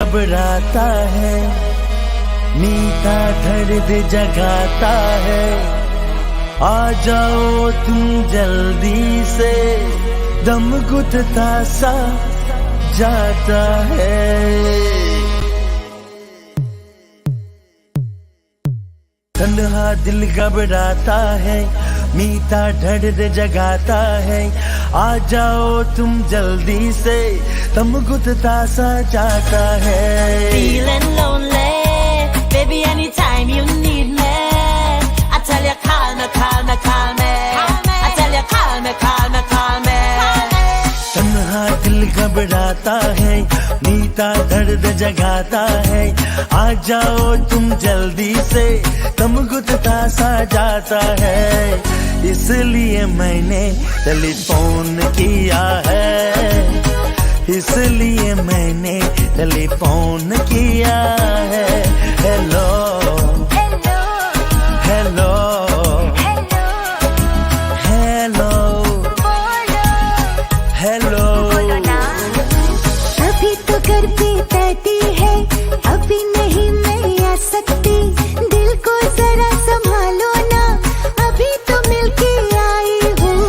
घबराता है, मीठा दर्द जगाता है, आ जाओ तुम जल्दी से, दम घुटता सा जाता है। तन्हा दिल घबराता है, मीठा दर्द जगाता है, आ जाओ तुम जल्दी से, दम घुटता सा जाता है। Feeling lonely, baby anytime you need me, I tell you call me, call me, call me, I tell you call me, call me, call me. तन्हा दिल घबराता है, मीठा दर्द जगाता है, आ जाओ तुम जल्दी से, दम घुटता सा जाता है। इसलिए मैंने टेलीफोन किया है, इसलिए मैंने टेलीफोन किया है। Hello hello hello hello. अभी तो घर पे बैठी है, अभी नहीं मैं आ सकती, दिल को जरा संभालो ना, अभी तो मिलके आई हूँ।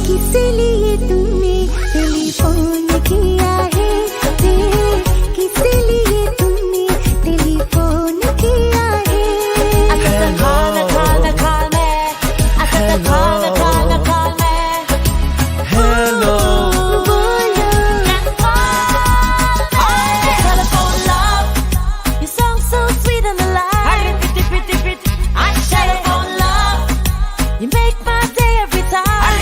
किस लिए तुमने टेलीफोन किया है, किस लिए तुमने टेलीफोन किया है। I said the call me, call me, call me, I said the call me, call me, call me. Hello Telephone love, you sound so sweet on the line. Telephone love, you make my day every time.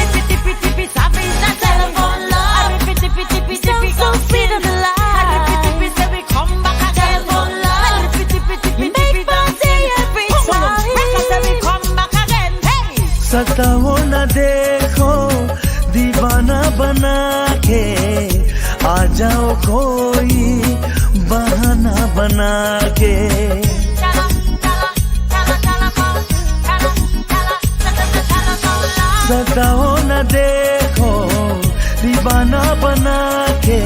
Telephone love, you sound so sweet on the line. Telephone love, you make my day every time. सताओ न देखो दीवाना बना के, आ जाओ कोई बहाना बना के। सताओ न देखो दीवाना बना के,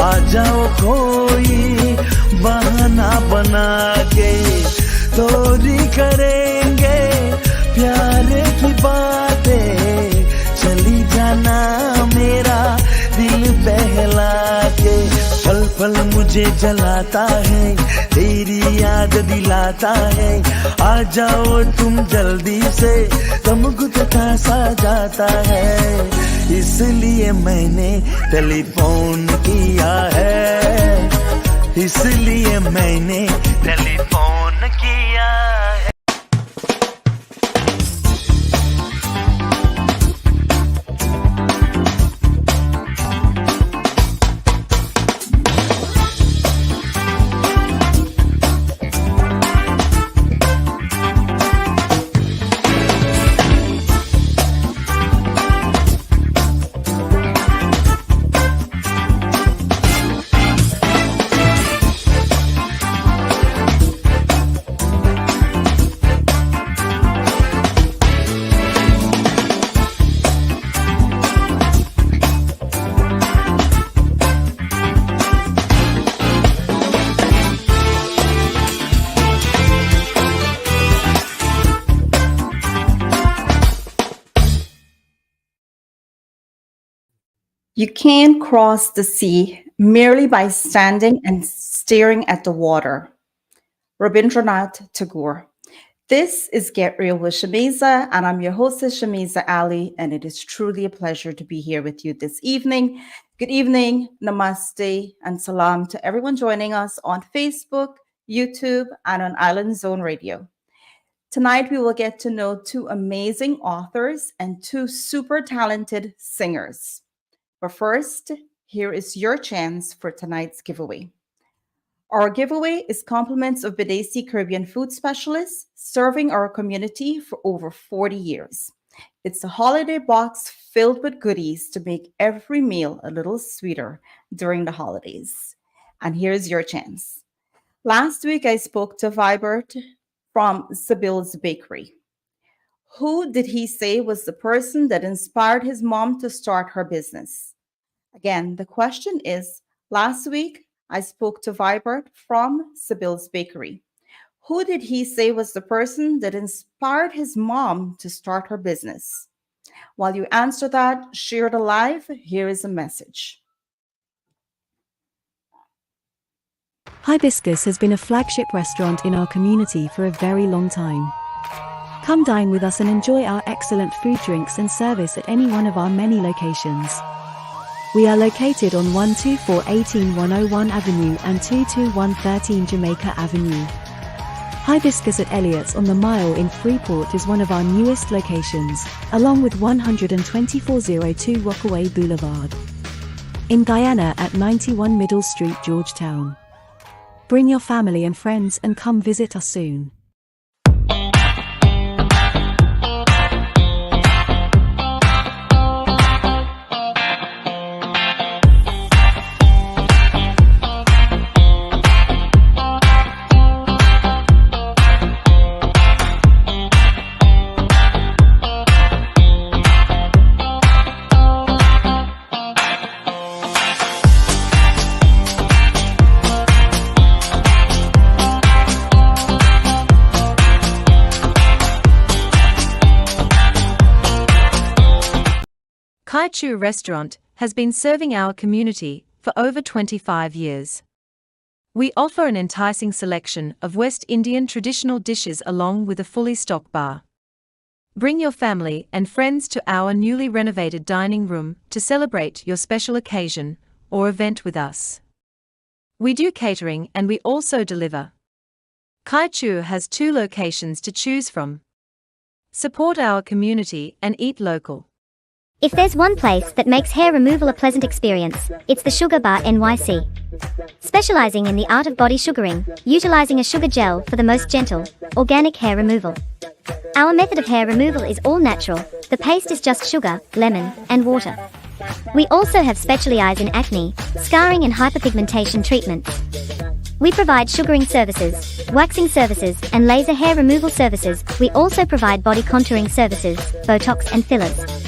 आ जाओ कोई बहाना बना के। चोरी करेंगे प्यार की बातें, चली जाना मेरा दिल बहला के। पल पल मुझे जलाता है, तेरी याद दिलाता है, आ जाओ तुम जल्दी से, दम घुटता सा जाता है। इसलिए मैंने टेलीफोन किया है, इसलिए मैंने टेलीफोन किया है। You can't cross the sea merely by standing and staring at the water. Rabindranath Tagore. This is Get Real with Shameeza, and I'm your hostess, Shameeza Ali, and it is truly a pleasure to be here with you this evening. Good evening, namaste, and salam to everyone joining us on Facebook, YouTube, and on Island Zone Radio. Tonight, we will get to know two amazing authors and two super talented singers. But first, here is your chance for tonight's giveaway. Our giveaway is compliments of Bidesi Caribbean food specialists serving our community for over 40 years. It's a holiday box filled with goodies to make every meal a little sweeter during the holidays. And here's your chance. Last week, I spoke to Vibert from Sabil's Bakery. Who did he say was the person that inspired his mom to start her business? Again, the question is, last week I spoke to Vibert from Sibyl's Bakery. Who did he say was the person that inspired his mom to start her business? While you answer that, share it alive, here is a message. Hibiscus has been a flagship restaurant in our community for a very long time. Come dine with us and enjoy our excellent food, drinks and service at any one of our many locations. We are located on 12418 101 Avenue and 22113 Jamaica Avenue. Hibiscus at Elliott's on the Mile in Freeport is one of our newest locations, along with 12402 Rockaway Boulevard. In Guyana at 91 Middle Street, Georgetown. Bring your family and friends and come visit us soon. Kai-Chu Restaurant has been serving our community for over 25 years. We offer an enticing selection of West Indian traditional dishes along with a fully stocked bar. Bring your family and friends to our newly renovated dining room to celebrate your special occasion or event with us. We do catering and we also deliver. Kai-Chu has 2 locations to choose from. Support our community and eat local. If there's one place that makes hair removal a pleasant experience, it's the Sugar Bar NYC. Specializing in the art of body sugaring, utilizing a sugar gel for the most gentle, organic hair removal. Our method of hair removal is all natural. The paste is just sugar, lemon, and water. We also have specialized in acne, scarring and hyperpigmentation treatments. We provide sugaring services, waxing services, and laser hair removal services. We also provide body contouring services, Botox and fillers.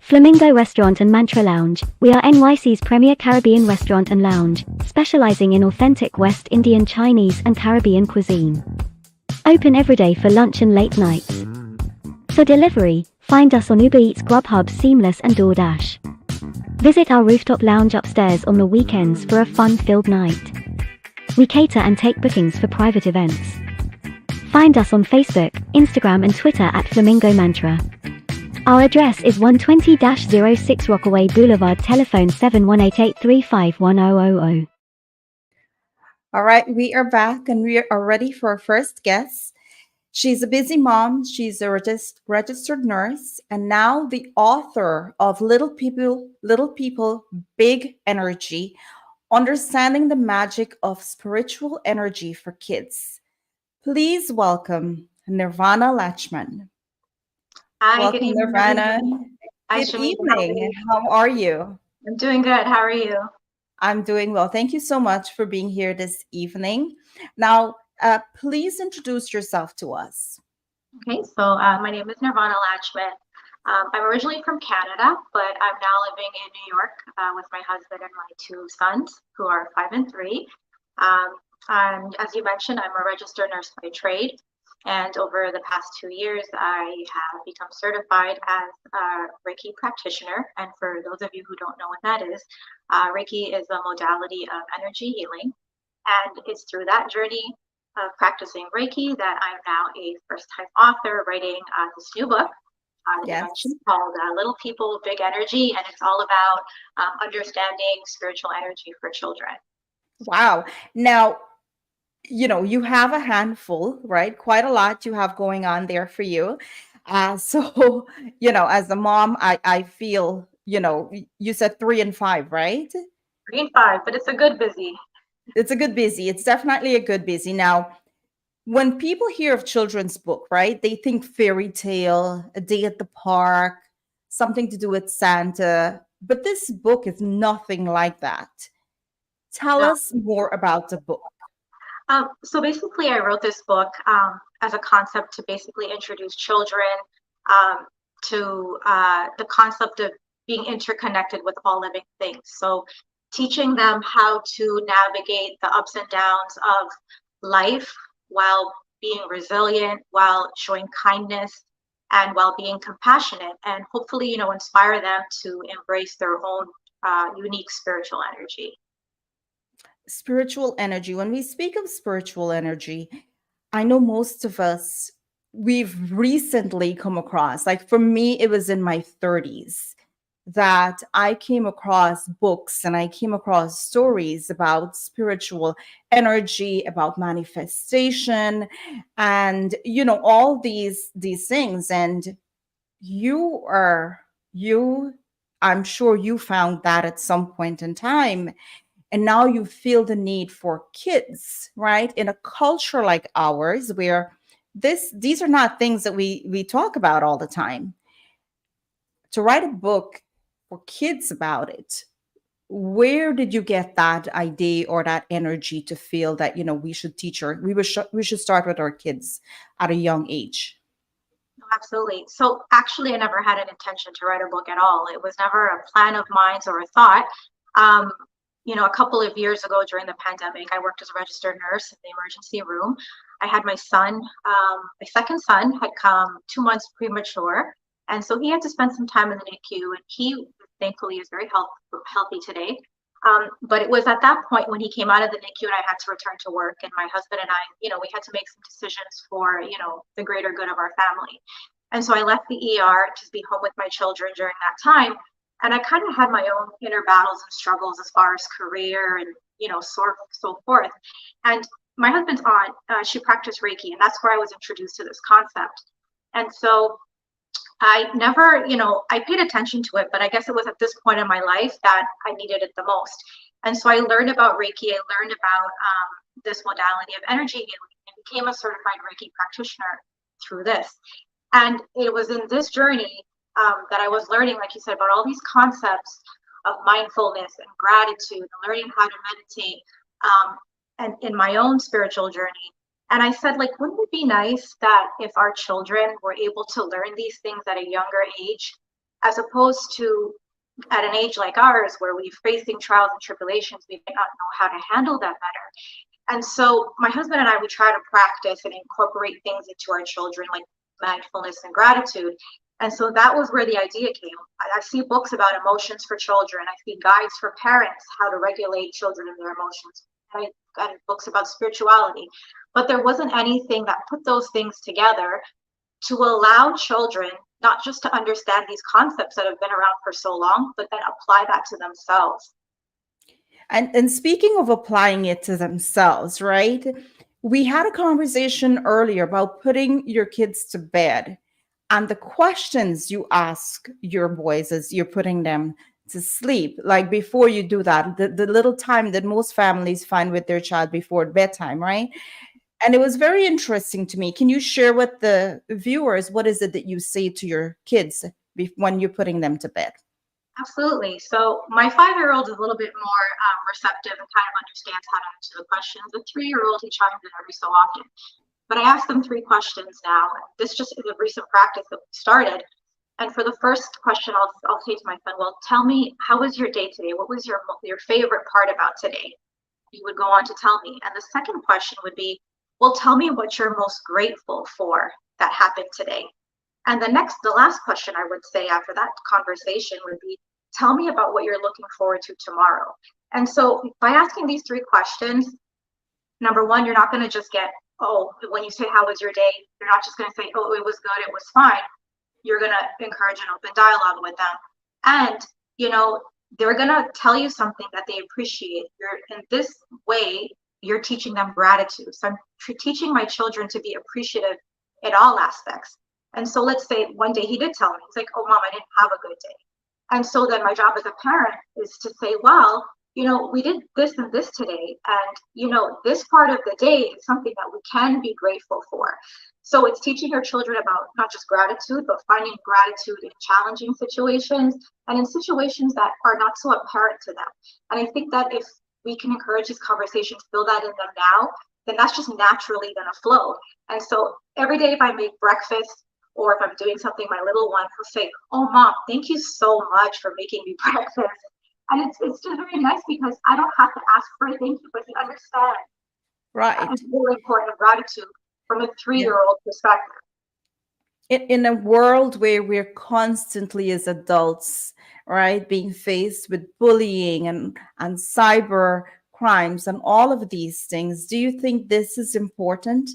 Flamingo Restaurant and Mantra Lounge. We are NYC's premier Caribbean restaurant and lounge, specializing in authentic West Indian, Chinese, and Caribbean cuisine. Open every day for lunch and late nights. For delivery, find us on Uber Eats, Grubhub, Seamless, and DoorDash. Visit our rooftop lounge upstairs on the weekends for a fun-filled night. We cater and take bookings for private events. Find us on Facebook, Instagram, and Twitter at Flamingo Mantra. Our address is 120-06 Rockaway Boulevard, telephone 7188351000. All right, we are back and we are ready for our first guest. She's a busy mom, she's a registered nurse, and now the author of Little People, Big Energy, Understanding the Magic of Spiritual Energy for Kids. Please welcome Nirvana Latchman. Hi, Welcome, good evening. Nirvana. Hi, Good Shameeza. evening. How are you? I'm doing good. How are you? I'm doing well. Thank you so much for being here this evening. Now, please introduce yourself to us. Okay, so my name is Nirvana Latchman. I'm originally from Canada, but I'm now living in New York with my husband and my 2 sons, who are 5 and 3. And as you mentioned, I'm a registered nurse by trade. And over the past 2 years, I have become certified as a Reiki practitioner. And for those of you who don't know what that is, Reiki is a modality of energy healing. And it's through that journey of practicing Reiki that I'm now a first-time author writing this new book, as Yes. you mentioned, called Little People, Big Energy. And it's all about understanding spiritual energy for children. Wow. Now, you know, you have a handful, right? Quite a lot you have going on there for you. So, as a mom, I feel, you said 3 and 5, right? 3 and 5, but it's a good busy. It's a good busy. It's definitely a good busy. Now, when people hear of children's book, right, they think fairy tale, a day at the park, something to do with Santa. But this book is nothing like that. Tell No. us more about the book. So basically, I wrote this book as a concept to basically introduce children to the concept of being interconnected with all living things. So teaching them how to navigate the ups and downs of life while being resilient, while showing kindness, and while being compassionate, and hopefully, inspire them to embrace their own unique spiritual energy. Spiritual energy. When we speak of spiritual energy, I know most of us, we've recently come across, like for me, it was in my 30s that I came across books and I came across stories about spiritual energy, about manifestation, and all these things. And you are you I'm sure you found that at some point in time, and now you feel the need for kids, right, in a culture like ours where these are not things that we talk about all the time. To write a book for kids about it, where did you get that idea or that energy to feel that we should teach our we should start with our kids at a young age? Absolutely. So actually, I never had an intention to write a book at all. It was never a plan of mine or a thought. Um, a couple of years ago during the pandemic, I worked as a registered nurse in the emergency room. I had my son, my second son had come 2 months premature. And so he had to spend some time in the NICU, and he thankfully is very healthy today. But it was at that point when he came out of the NICU and I had to return to work, and my husband and I, we had to make some decisions for, the greater good of our family. And so I left the ER to be home with my children during that time. And I kind of had my own inner battles and struggles as far as career and, so forth. And my husband's aunt, she practiced Reiki, and that's where I was introduced to this concept. And so I never, I paid attention to it, but I guess it was at this point in my life that I needed it the most. And so I learned about Reiki. I learned about this modality of energy healing and became a certified Reiki practitioner through this. And it was in this journey that I was learning, like you said, about all these concepts of mindfulness and gratitude and learning how to meditate and in my own spiritual journey. And I said, wouldn't it be nice that if our children were able to learn these things at a younger age, as opposed to at an age like ours, where we're facing trials and tribulations, we might not know how to handle that better. And so my husband and I, we try to practice and incorporate things into our children, like mindfulness and gratitude. And so that was where the idea came. I see books about emotions for children. I see guides for parents, how to regulate children and their emotions. I got books about spirituality. But there wasn't anything that put those things together to allow children not just to understand these concepts that have been around for so long, but then apply that to themselves. And speaking of applying it to themselves, right? We had a conversation earlier about putting your kids to bed and the questions you ask your boys as you're putting them to sleep. Like before you do that, the little time that most families find with their child before bedtime, right? And it was very interesting to me. Can you share with the viewers, what is it that you say to your kids when you're putting them to bed? Absolutely. So my 5-year-old is a little bit more receptive and kind of understands how to answer the questions. The 3-year-old, he chimes in every so often. But I ask them 3 questions now. This just is a recent practice that we started. And for the first question, I'll say to my son, well, tell me, how was your day today? What was your favorite part about today? He would go on to tell me. And the second question would be, well, tell me what you're most grateful for that happened today. And the last question I would say after that conversation would be, tell me about what you're looking forward to tomorrow. And so by asking these 3 questions, number one, you're not going to just get, oh, when you say, how was your day? You're not just going to say, oh, it was good, it was fine. You're going to encourage an open dialogue with them. And, they're going to tell you something that they appreciate. In this way, you're teaching them gratitude. So I'm teaching my children to be appreciative in all aspects. And so let's say one day he did tell me, he's like, oh, mom, I didn't have a good day. And so then my job as a parent is to say, well, we did this and this today. And, this part of the day is something that we can be grateful for. So it's teaching your children about not just gratitude, but finding gratitude in challenging situations and in situations that are not so apparent to them. And I think that if we can encourage these conversations, build that in them now, then that's just naturally going to flow. And so every day if I make breakfast, or if I'm doing something, my little one will say, oh, mom, thank you so much for making me breakfast. And it's just very nice because I don't have to ask for a thank you, but he understands. Right. It's really important of gratitude from a 3-year-old perspective. In a world where we're constantly as adults, right, being faced with bullying and cyber crimes and all of these things, do you think this is important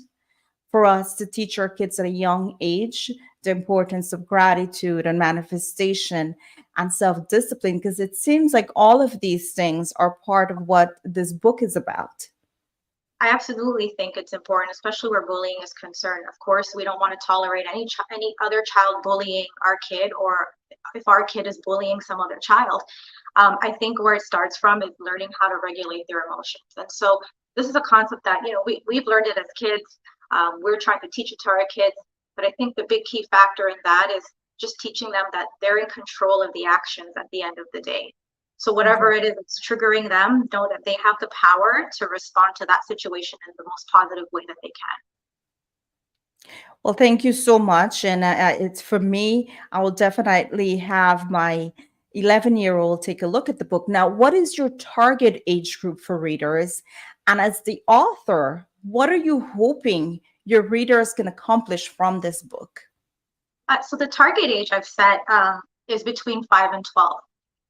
for us to teach our kids at a young age the importance of gratitude and manifestation and self-discipline? Because it seems like all of these things are part of what this book is about. I absolutely think it's important, especially where bullying is concerned. Of course, we don't want to tolerate any other child bullying our kid, or if our kid is bullying some other child. I think where it starts from is learning how to regulate their emotions. And so this is a concept that, we've learned it as kids. We're trying to teach it to our kids. But I think the big key factor in that is just teaching them that they're in control of the actions at the end of the day. So whatever it is that's triggering them, know that they have the power to respond to that situation in the most positive way that they can. Well, thank you so much. And it's for me, I will definitely have my 11-year-old take a look at the book. Now, what is your target age group for readers? And as the author, what are you hoping your readers can accomplish from this book? So the target age I've set is between 5 and 12.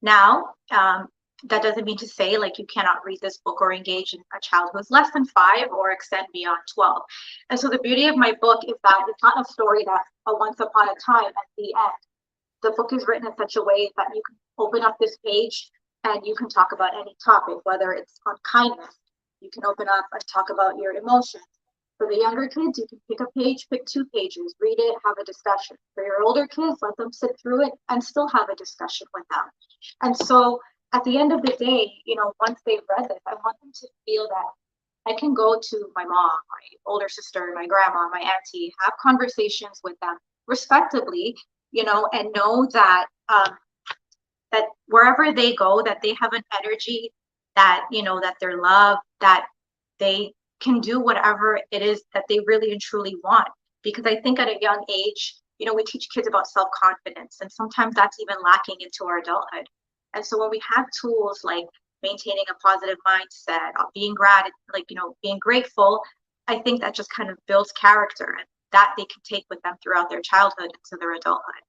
Now, that doesn't mean to say like you cannot read this book or engage in a child who's less than 5 or extend beyond 12. And so the beauty of my book is that it's not a story that's a once upon a time at the end. The book is written in such a way that you can open up this page and you can talk about any topic, whether it's on kindness. You can open up and talk about your emotions. For the younger kids, you can pick a page, pick 2 pages, read it, have a discussion. For your older kids, let them sit through it and still have a discussion with them. And so at the end of the day, once they've read this, I want them to feel that I can go to my mom, my older sister, my grandma, my auntie, have conversations with them respectably, and know that that wherever they go, that they have an energy, that, that they're loved, that they can do whatever it is that they really and truly want. Because I think at a young age, we teach kids about self-confidence, and sometimes that's even lacking into our adulthood. And so when we have tools like maintaining a positive mindset, being being grateful, I think that just kind of builds character, and that they can take with them throughout their childhood into their adulthood.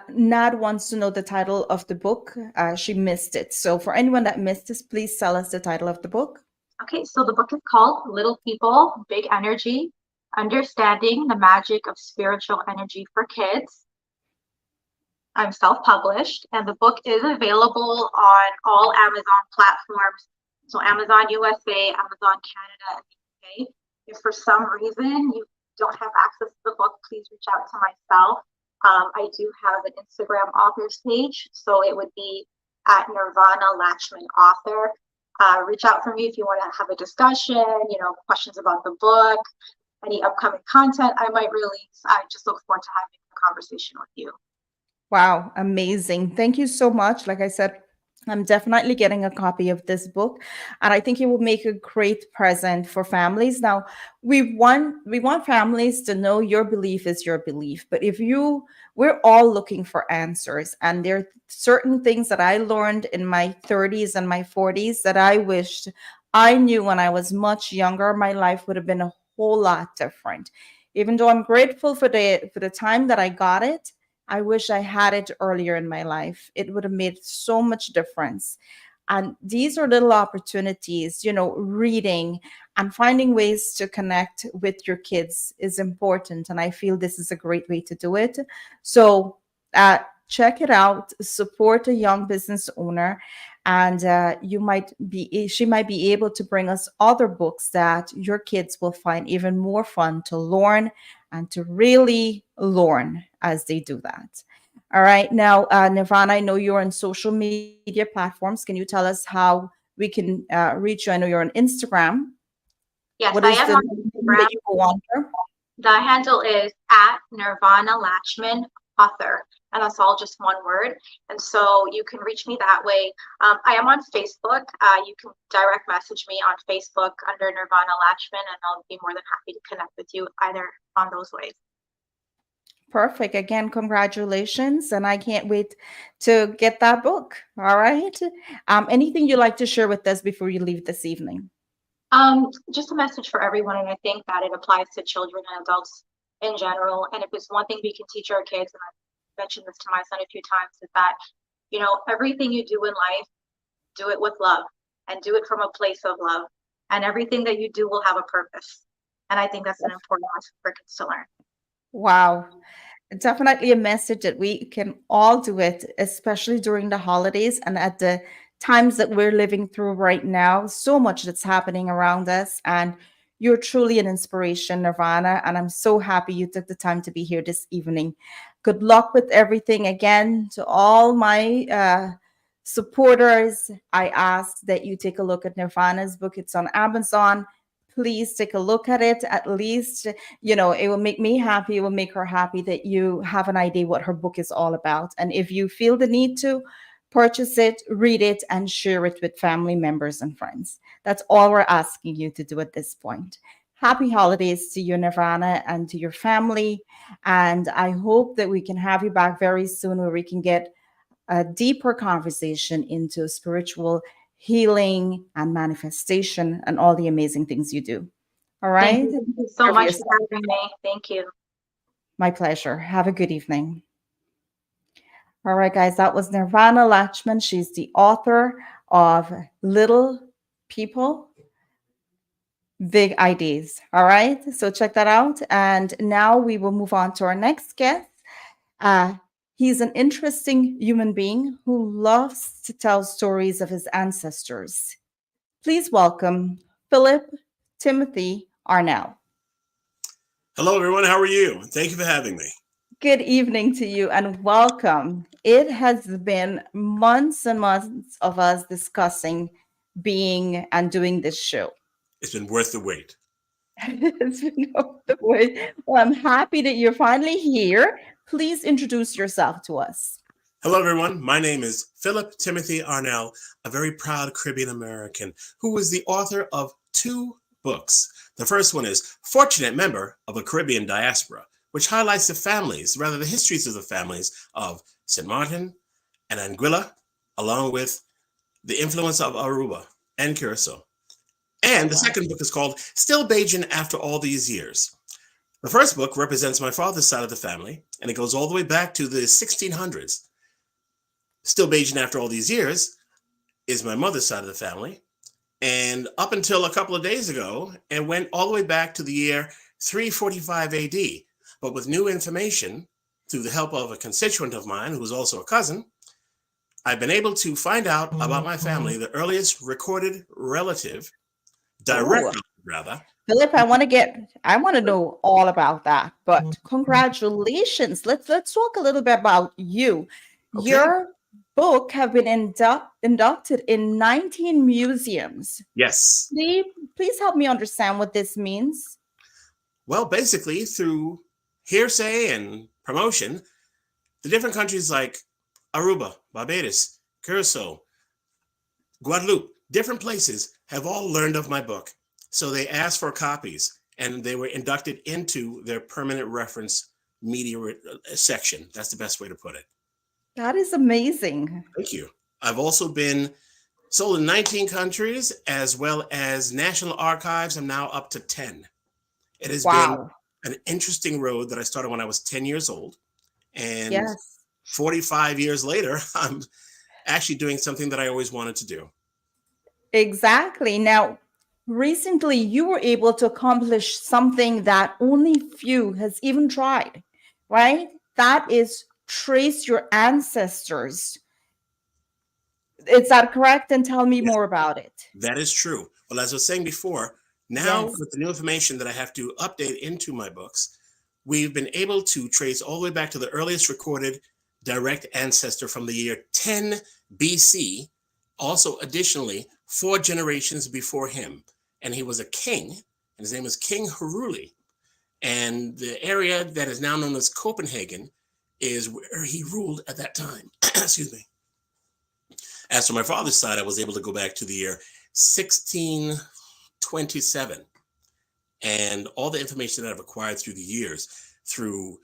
Nad wants to know the title of the book. She missed it. So for anyone that missed this, please tell us the title of the book. Okay, so the book is called Little People, Big Energy, Understanding the Magic of Spiritual Energy for Kids. I'm self-published, and the book is available on all Amazon platforms. So Amazon USA, Amazon Canada, and the UK. If for some reason you don't have access to the book, please reach out to myself. I do have an Instagram authors page, so it would be at Nirvana Latchman author. Reach out for me if you want to have a discussion, questions about the book, any upcoming content I might release. I just look forward to having a conversation with you. Wow, amazing. Thank you so much. Like I said, I'm definitely getting a copy of this book, and I think it will make a great present for families. Now, we want families to know your belief is your belief, but we're all looking for answers, and there are certain things that I learned in my 30s and my 40s that I wished I knew when I was much younger. My life would have been a whole lot different. Even though I'm grateful for the time that I got it, I wish I had it earlier in my life. It would have made so much difference. And these are little opportunities, reading and finding ways to connect with your kids is important. And I feel this is a great way to do it. So check it out, support a young business owner, and she might be able to bring us other books that your kids will find even more fun to learn and to really learn as they do that. All right. Now, Nirvana, I know you're on social media platforms. Can you tell us how we can reach you? I know you're on Instagram. Yes, What I is am the on name that Instagram. you go on for? The handle is at Nirvana Latchman author, and that's all just one word. And so you can reach me that way. I am on Facebook. You can direct message me on Facebook under Nirvana Latchman, and I'll be more than happy to connect with you either on those ways. Perfect. Again, congratulations. And I can't wait to get that book. All right. Anything you'd like to share with us before you leave this evening? Just a message for everyone, and I think that it applies to children and adults in general. And if there's one thing we can teach our kids, and I've mentioned this to my son a few times, is that, you know, everything you do in life, do it with love and do it from a place of love. And everything that you do will have a purpose. And I think that's an important lesson for kids to learn. Wow. Definitely a message that we can all do it, especially during the holidays and at the times that we're living through right now. So much that's happening around us. And you're truly an inspiration, Nirvana. And I'm so happy you took the time to be here this evening. Good luck with everything. Again, to all my supporters, I ask that you take a look at Nirvana's book. It's on Amazon. Please take a look at it. At least, it will make me happy. It will make her happy that you have an idea what her book is all about. And if you feel the need to purchase it, read it, and share it with family members and friends. That's all we're asking you to do at this point. Happy holidays to you, Nirvana, and to your family. And I hope that we can have you back very soon where we can get a deeper conversation into spiritual healing and manifestation and all the amazing things you do. All right. Thank you so much for having me. Thank you. My pleasure. Have a good evening. All right, guys, that was Nirvana Latchman. She's the author of Little People, Big Ideas. All right, so check that out. And now we will move on to our next guest. He's an interesting human being who loves to tell stories of his ancestors. Please welcome Philip Timothy Arnell. Hello, everyone. How are you? Thank you for having me. Good evening to you and welcome. It has been months and months of us discussing being and doing this show. It's been worth the wait. It's been worth the wait. Well, I'm happy that you're finally here. Please introduce yourself to us. Hello, everyone. My name is Philip Timothy Arnell, a very proud Caribbean American who is the author of 2 books. The first one is Fortunate Member of a Caribbean Diaspora, which highlights the families, rather the histories of the families of St. Martin and Anguilla, along with the influence of Aruba and Curacao. And the second book is called Still Bajan After All These Years. The first book represents my father's side of the family, and it goes all the way back to the 1600s. Still Bajan After All These Years is my mother's side of the family, and up until a couple of days ago, it went all the way back to the year 345 AD. But with new information, through the help of a constituent of mine who is also a cousin, I've been able to find out about my family, the earliest recorded relative, direct rather. Philip, I want to know all about that. But congratulations. Let's talk a little bit about you. Okay. Your book have been inducted in 19 museums. Yes. Please help me understand what this means. Well, basically, through hearsay and promotion, the different countries like Aruba, Barbados, Curacao, Guadeloupe, different places have all learned of my book. So they asked for copies and they were inducted into their permanent reference media section. That's the best way to put it. That is amazing. Thank you. I've also been sold in 19 countries, as well as National Archives. I'm now up to 10. It has been an interesting road that I started when I was 10 years old. And 45 years later, I'm actually doing something that I always wanted to do. Exactly. Now, recently you were able to accomplish something that only few has even tried, right? That is trace your ancestors. Is that correct? And tell me more about it. That is true. Well, as I was saying before, now with the new information that I have to update into my books, we've been able to trace all the way back to the earliest recorded direct ancestor from the year 10 BC. Also, additionally, 4 generations before him. And he was a king, and his name was King Haruli. And the area that is now known as Copenhagen is where he ruled at that time. Excuse me. As for my father's side, I was able to go back to the year 1627. And all the information that I've acquired through the years, through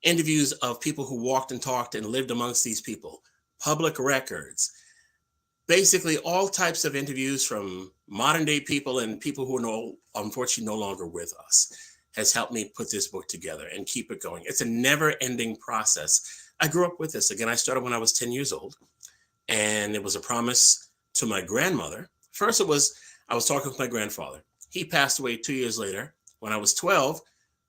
interviews of people who walked and talked and lived amongst these people, public records, basically all types of interviews from modern day people and people who are unfortunately no longer with us, has helped me put this book together and keep it going. It's a never ending process. I grew up with this. Again, I started when I was 10 years old, and it was a promise to my grandmother. First, I was talking with my grandfather. He passed away 2 years later. When I was 12,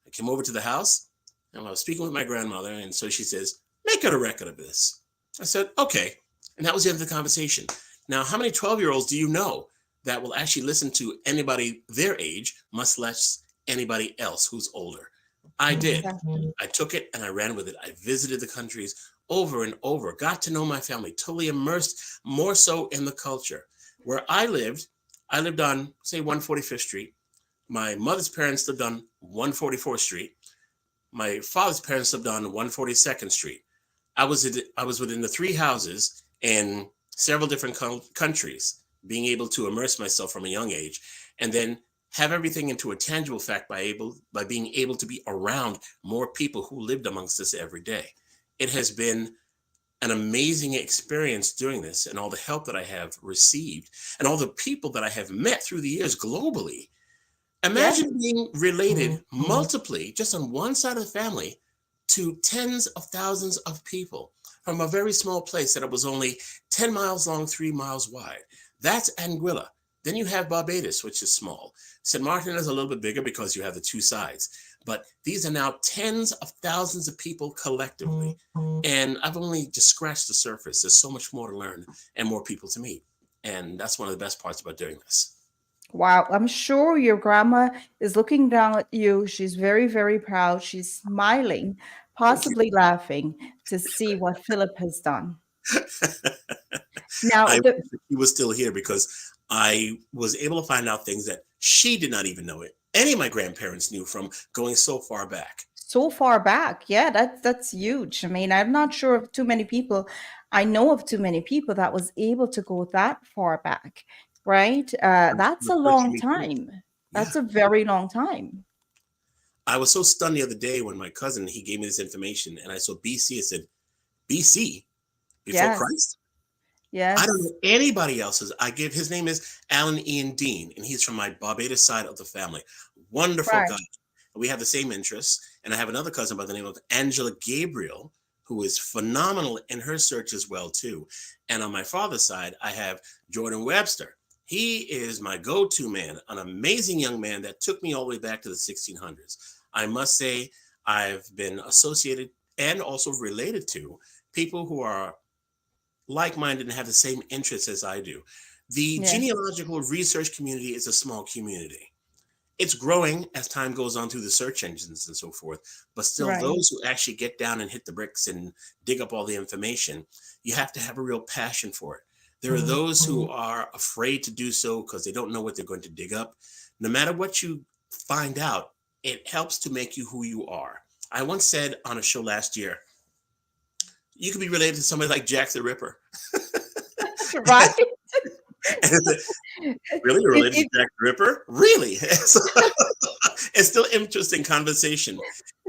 I came over to the house and I was speaking with my grandmother. And so she says, make it a record of this. I said, okay. And that was the end of the conversation. Now, how many 12-year-olds do you know that will actually listen to anybody their age, much less anybody else who's older? I did. I took it and I ran with it. I visited the countries over and over, got to know my family, totally immersed more so in the culture. Where I lived on, say, 145th Street. My mother's parents lived on 144th Street. My father's parents lived on 142nd Street. I was within the 3 houses in several different countries, being able to immerse myself from a young age, and then have everything into a tangible fact by being able to be around more people who lived amongst us every day. It has been an amazing experience doing this, and all the help that I have received and all the people that I have met through the years globally. Imagine being related multiply, just on one side of the family, to tens of thousands of people from a very small place that it was only 10 miles long, 3 miles wide. That's Anguilla. Then you have Barbados, which is small. St. Martin is a little bit bigger because you have the 2 sides. But these are now tens of thousands of people collectively. And I've only just scratched the surface. There's so much more to learn and more people to meet. And that's one of the best parts about doing this. Wow, I'm sure your grandma is looking down at you. She's very, very proud. She's smiling, possibly laughing to see what Philip has done. Now, I wish he was still here, because I was able to find out things that she did not even know any of my grandparents knew from going so far back. So far back, yeah, that's huge. I mean, I'm not sure of too many people. I know of too many people that was able to go that far back, right? That's a long time. That's a very long time. I was so stunned the other day when my cousin, he gave me this information, and I saw BC. I said, BC? Before Christ? Yes. I don't know anybody else's. His name is Alan Ian Dean, and he's from my Barbados side of the family. Wonderful guy. We have the same interests. And I have another cousin by the name of Angela Gabriel, who is phenomenal in her search as well, too. And on my father's side, I have Jordan Webster. He is my go-to man, an amazing young man that took me all the way back to the 1600s. I must say, I've been associated and also related to people who are like-minded and have the same interests as I do. The genealogical research community is a small community. It's growing as time goes on through the search engines and so forth, but still those who actually get down and hit the bricks and dig up all the information, you have to have a real passion for it. There are those who are afraid to do so because they don't know what they're going to dig up. No matter what you find out, it helps to make you who you are. I once said on a show last year, you could be related to somebody like Jack the Ripper. Right? Really? You're related to Jack the Ripper? Really? It's still interesting conversation.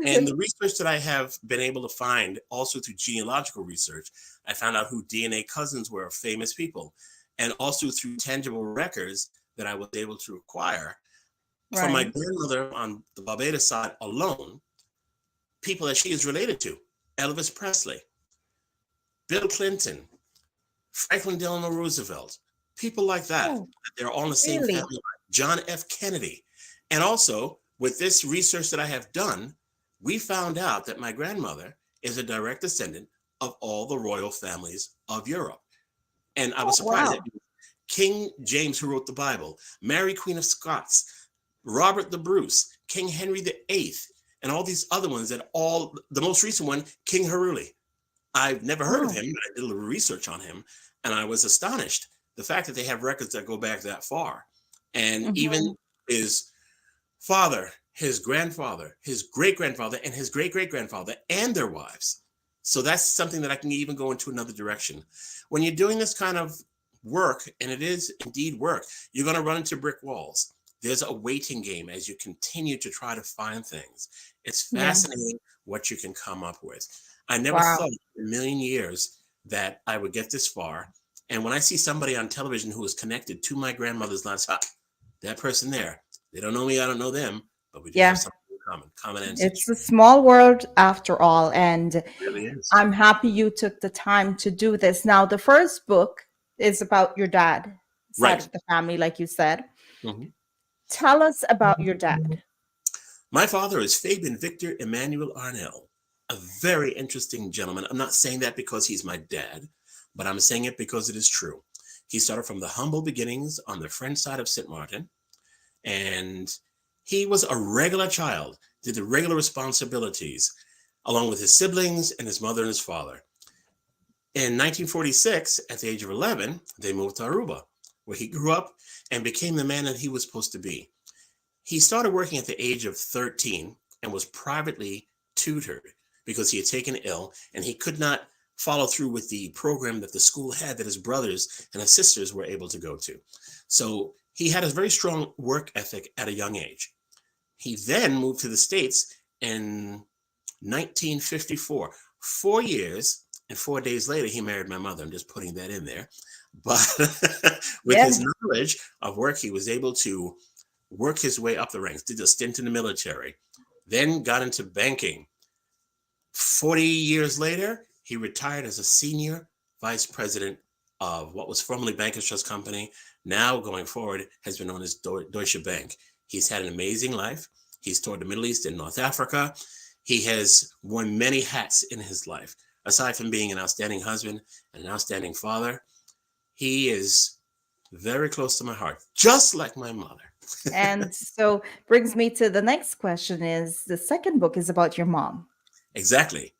And the research that I have been able to find, also through genealogical research, I found out who DNA cousins were of famous people. And also through tangible records that I was able to acquire. From my grandmother on the Barbados side alone, people that she is related to. Elvis Presley, Bill Clinton, Franklin Delano Roosevelt, people like that. They're all in the same family line. John F. Kennedy. And also, with this research that I have done, we found out that my grandmother is a direct descendant of all the royal families of Europe. And I was surprised that King James, who wrote the Bible, Mary, Queen of Scots, Robert the Bruce, King Henry VIII, and all these other ones that all, the most recent one, King Haruli. I've never heard of Oh. him, but I did a little research on him, and I was astonished. The fact that they have records that go back that far. And even Mhm. his father, his grandfather, his great grandfather, and his great great grandfather, and their wives. So that's something that I can even go into another direction. When you're doing this kind of work, and it is indeed work, you're going to run into brick walls. There's a waiting game as you continue to try to find things. It's Yeah. fascinating what you can come up with. I never Wow. thought in a million years that I would get this far. And when I see somebody on television who is connected to my grandmother's last, that person there, they don't know me, I don't know them, but we do have Yeah. something in common It's ancestry. a small world after all, and It really is. I'm happy you took the time to do this. Now, the first book is about your dad side Right. of the family, like you said. Mhm. Tell us about your dad. My father is Fabian Victor Emmanuel Arnell, a very interesting gentleman. I'm not saying that because he's my dad, but I'm saying it because it is true. He started from the humble beginnings on the French side of St. Martin, and he was a regular child, did the regular responsibilities, along with his siblings and his mother and his father. In 1946, at the age of 11, they moved to Aruba, where he grew up and became the man that he was supposed to be. He started working at the age of 13 and was privately tutored because he had taken ill and he could not follow through with the program that the school had that his brothers and his sisters were able to go to. So he had a very strong work ethic at a young age. He then moved to the States in 1954. 4 years and 4 days later, he married my mother. I'm just putting that in there. But with his Yeah. knowledge of work, he was able to work his way up the ranks, did a stint in the military, then got into banking. 40 years later, he retired as a senior vice president of what was formerly Bankers Trust Company, now going forward has been known as Deutsche Bank. He's had an amazing life. He's toured the Middle East and North Africa. He has worn many hats in his life. Aside from being an outstanding husband and an outstanding father, he is very close to my heart, just like my mother. And so brings me to the next question is the second book is about your mom. Exactly.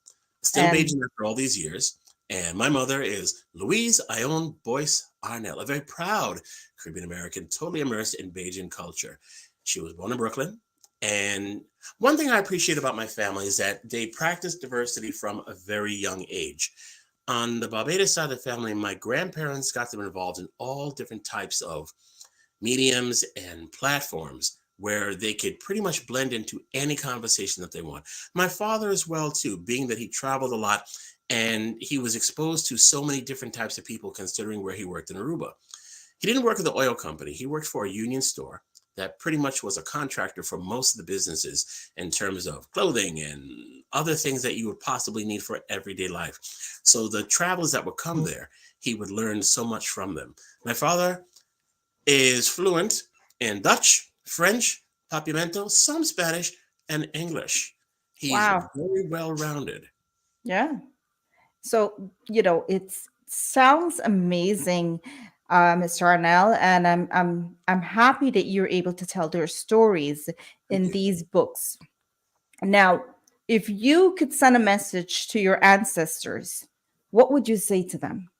Still And Bajan after all these years. And my mother is Louise Ione Boyce Arnell, a very proud Caribbean American, totally immersed in Bajan culture. She was born in Brooklyn. And one thing I appreciate about my family is that they practice diversity from a very young age. On the Barbados side of the family, my grandparents got them involved in all different types of mediums and platforms where they could pretty much blend into any conversation that they want. My father as well too, being that he traveled a lot and he was exposed to so many different types of people considering where he worked in Aruba. He didn't work at the oil company. He worked for a union store that pretty much was a contractor for most of the businesses in terms of clothing and other things that you would possibly need for everyday life. So the travelers that would come there, he would learn so much from them. My father is fluent in Dutch, French, Papiamento, some Spanish, and English. He's wow. very well rounded. Yeah. So, it sounds amazing, Mr. Arnell, and I'm happy that you're able to tell their stories Thank in you. these books. Now, if you could send a message to your ancestors, what would you say to them?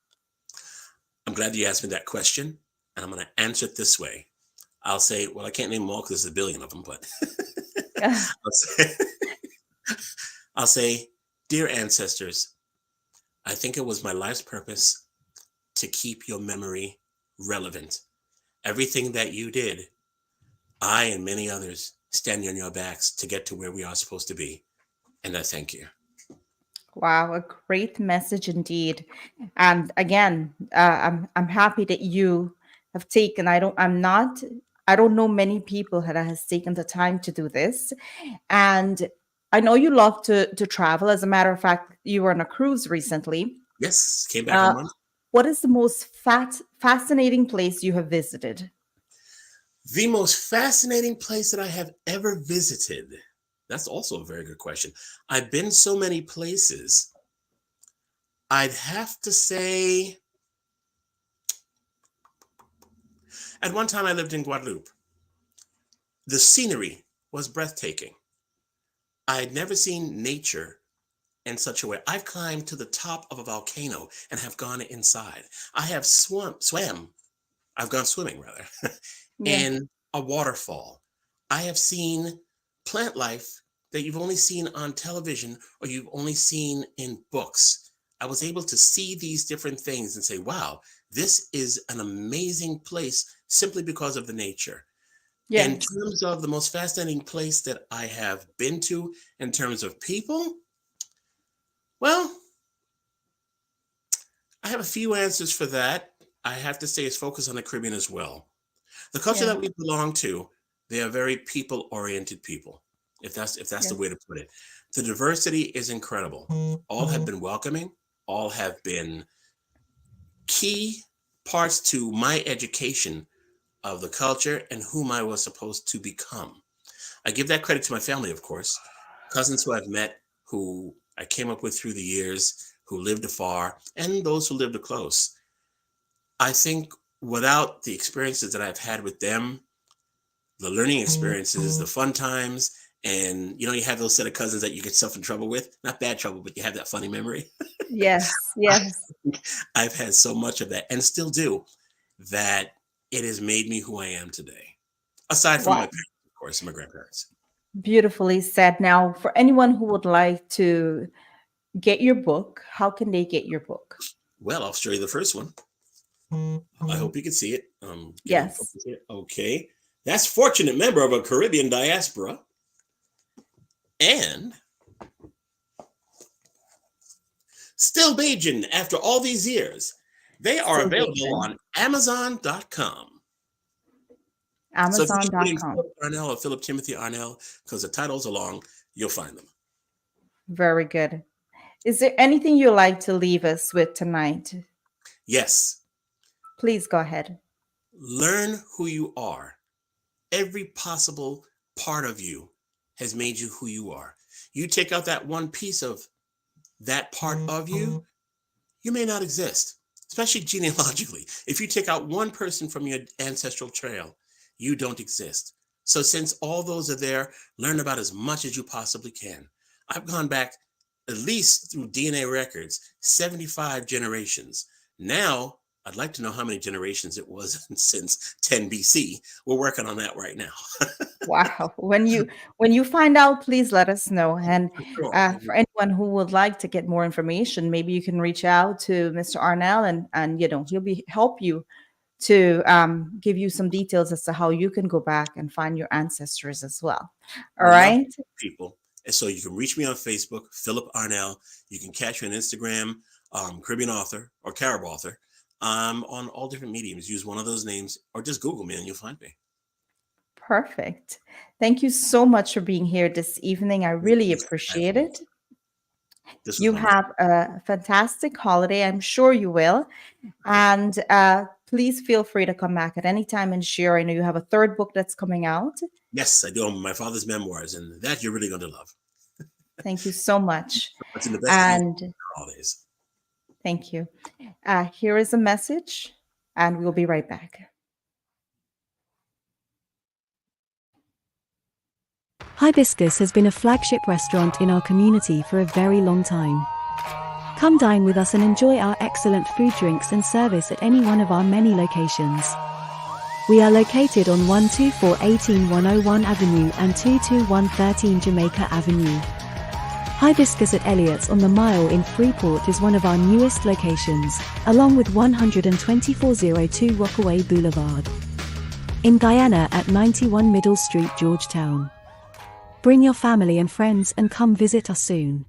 I'm glad you asked me that question, and I'm going to answer it this way. I'll say, well, I can't name them all because there's a billion of them, but I'll say, I'll say, dear ancestors, I think it was my life's purpose to keep your memory relevant. Everything that you did, I and many others standing on your backs to get to where we are supposed to be. And I thank you. Wow, a great message indeed. And again, I'm happy that you have taken. I don't know many people that has taken the time to do this. And I know you love to travel. As a matter of fact, you were on a cruise recently. Yes, came back Uh, on Monday. what is the most fascinating place you have visited? The most fascinating place that I have ever visited. That's also a very good question. I've been so many places. I'd have to say, at one time I lived in Guadeloupe. The scenery was breathtaking. I'd never seen nature in such a way. I've climbed to the top of a volcano and have gone inside. I have I've gone swimming rather, Yeah. in a waterfall. I have seen plant life that you've only seen on television or you've only seen in books. I was able to see these different things and say, wow, this is an amazing place simply because of the nature. In Yes. terms of the most fascinating place that I have been to, in terms of people, well, I have a few answers for that. I have to say it's focused on the Caribbean as well. The culture Yeah. that we belong to, they are very people-oriented people, if that's the Yes. way to put it. The diversity is incredible. All have been welcoming, all have been key parts to my education of the culture and whom I was supposed to become. I give that credit to my family, of course, cousins who I've met, who I came up with through the years, who lived afar, and those who lived close. I think without the experiences that I've had with them, the learning experiences, the fun times, and you have those set of cousins that you get yourself in trouble with, not bad trouble, but you have that funny memory. Yes. Yes. I've had so much of that and still do that it has made me who I am today. Aside from my Wow. parents, of course, and my grandparents. Beautifully said. Now, for anyone who would like to get your book, how can they get your book? Well, I'll show you the first one. I hope you can see it. Get in Yes. focus here. Okay. That's Fortunate Member of a Caribbean Diaspora. And Still Beijing After All These Years. They are Still available Beijing. on Amazon.com. So if you keep putting Amazon.com. Philip Arnell or Philip Timothy Arnell, because the titles are long, you'll find them. Very good. Is there anything you'd like to leave us with tonight? Yes. Please go ahead. Learn who you are. Every possible part of you has made you who you are. You take out that one piece of that part of you, you may not exist, especially genealogically. If you take out one person from your ancestral trail, you don't exist. So since all those are there, learn about as much as you possibly can. I've gone back at least through DNA records, 75 generations. Now, I'd like to know how many generations it was since 10 BC. We're working on that right now. Wow. When you find out, please let us know. And Sure. for anyone who would like to get more information, maybe you can reach out to Mr. Arnell and he'll help you to give you some details as to how you can go back and find your ancestors as well. All We love right. people. And so you can reach me on Facebook, Philip Arnell. You can catch me on Instagram, Caribbean author or Carib author, on all different mediums. Use one of those names or just Google me and you'll find me. Perfect. Thank you so much for being here this evening. I really appreciate it. This was You wonderful. have a fantastic holiday. I'm sure you will. And please feel free to come back at any time and share. I know you have a third book that's coming out. Yes, I do. My father's memoirs, and that you're really going to love. Thank you so much. What's in the best And holidays. thank you. Here is a message, and we'll be right back. Hibiscus has been a flagship restaurant in our community for a very long time. Come dine with us and enjoy our excellent food, drinks and service at any one of our many locations. We are located on 12418 101 Avenue and 22113 Jamaica Avenue. Hibiscus at Elliott's on the Mile in Freeport is one of our newest locations, along with 12402 Rockaway Boulevard. In Guyana at 91 Middle Street, Georgetown. Bring your family and friends and come visit us soon.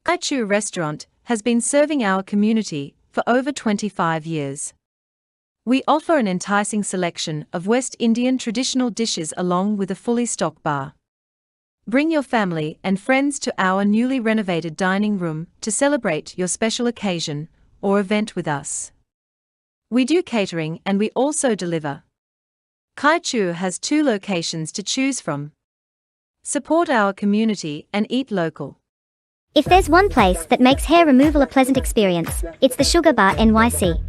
Ashaay restaurant has been serving our community for over 25 years. We offer an enticing selection of West Indian traditional dishes along with a fully stocked bar. Bring your family and friends to our newly renovated dining room to celebrate your special occasion or event with us. We do catering and we also deliver. Kai Chu has 2 locations to choose from. Support our community and eat local. If there's one place that makes hair removal a pleasant experience, it's the Sugar Bar NYC.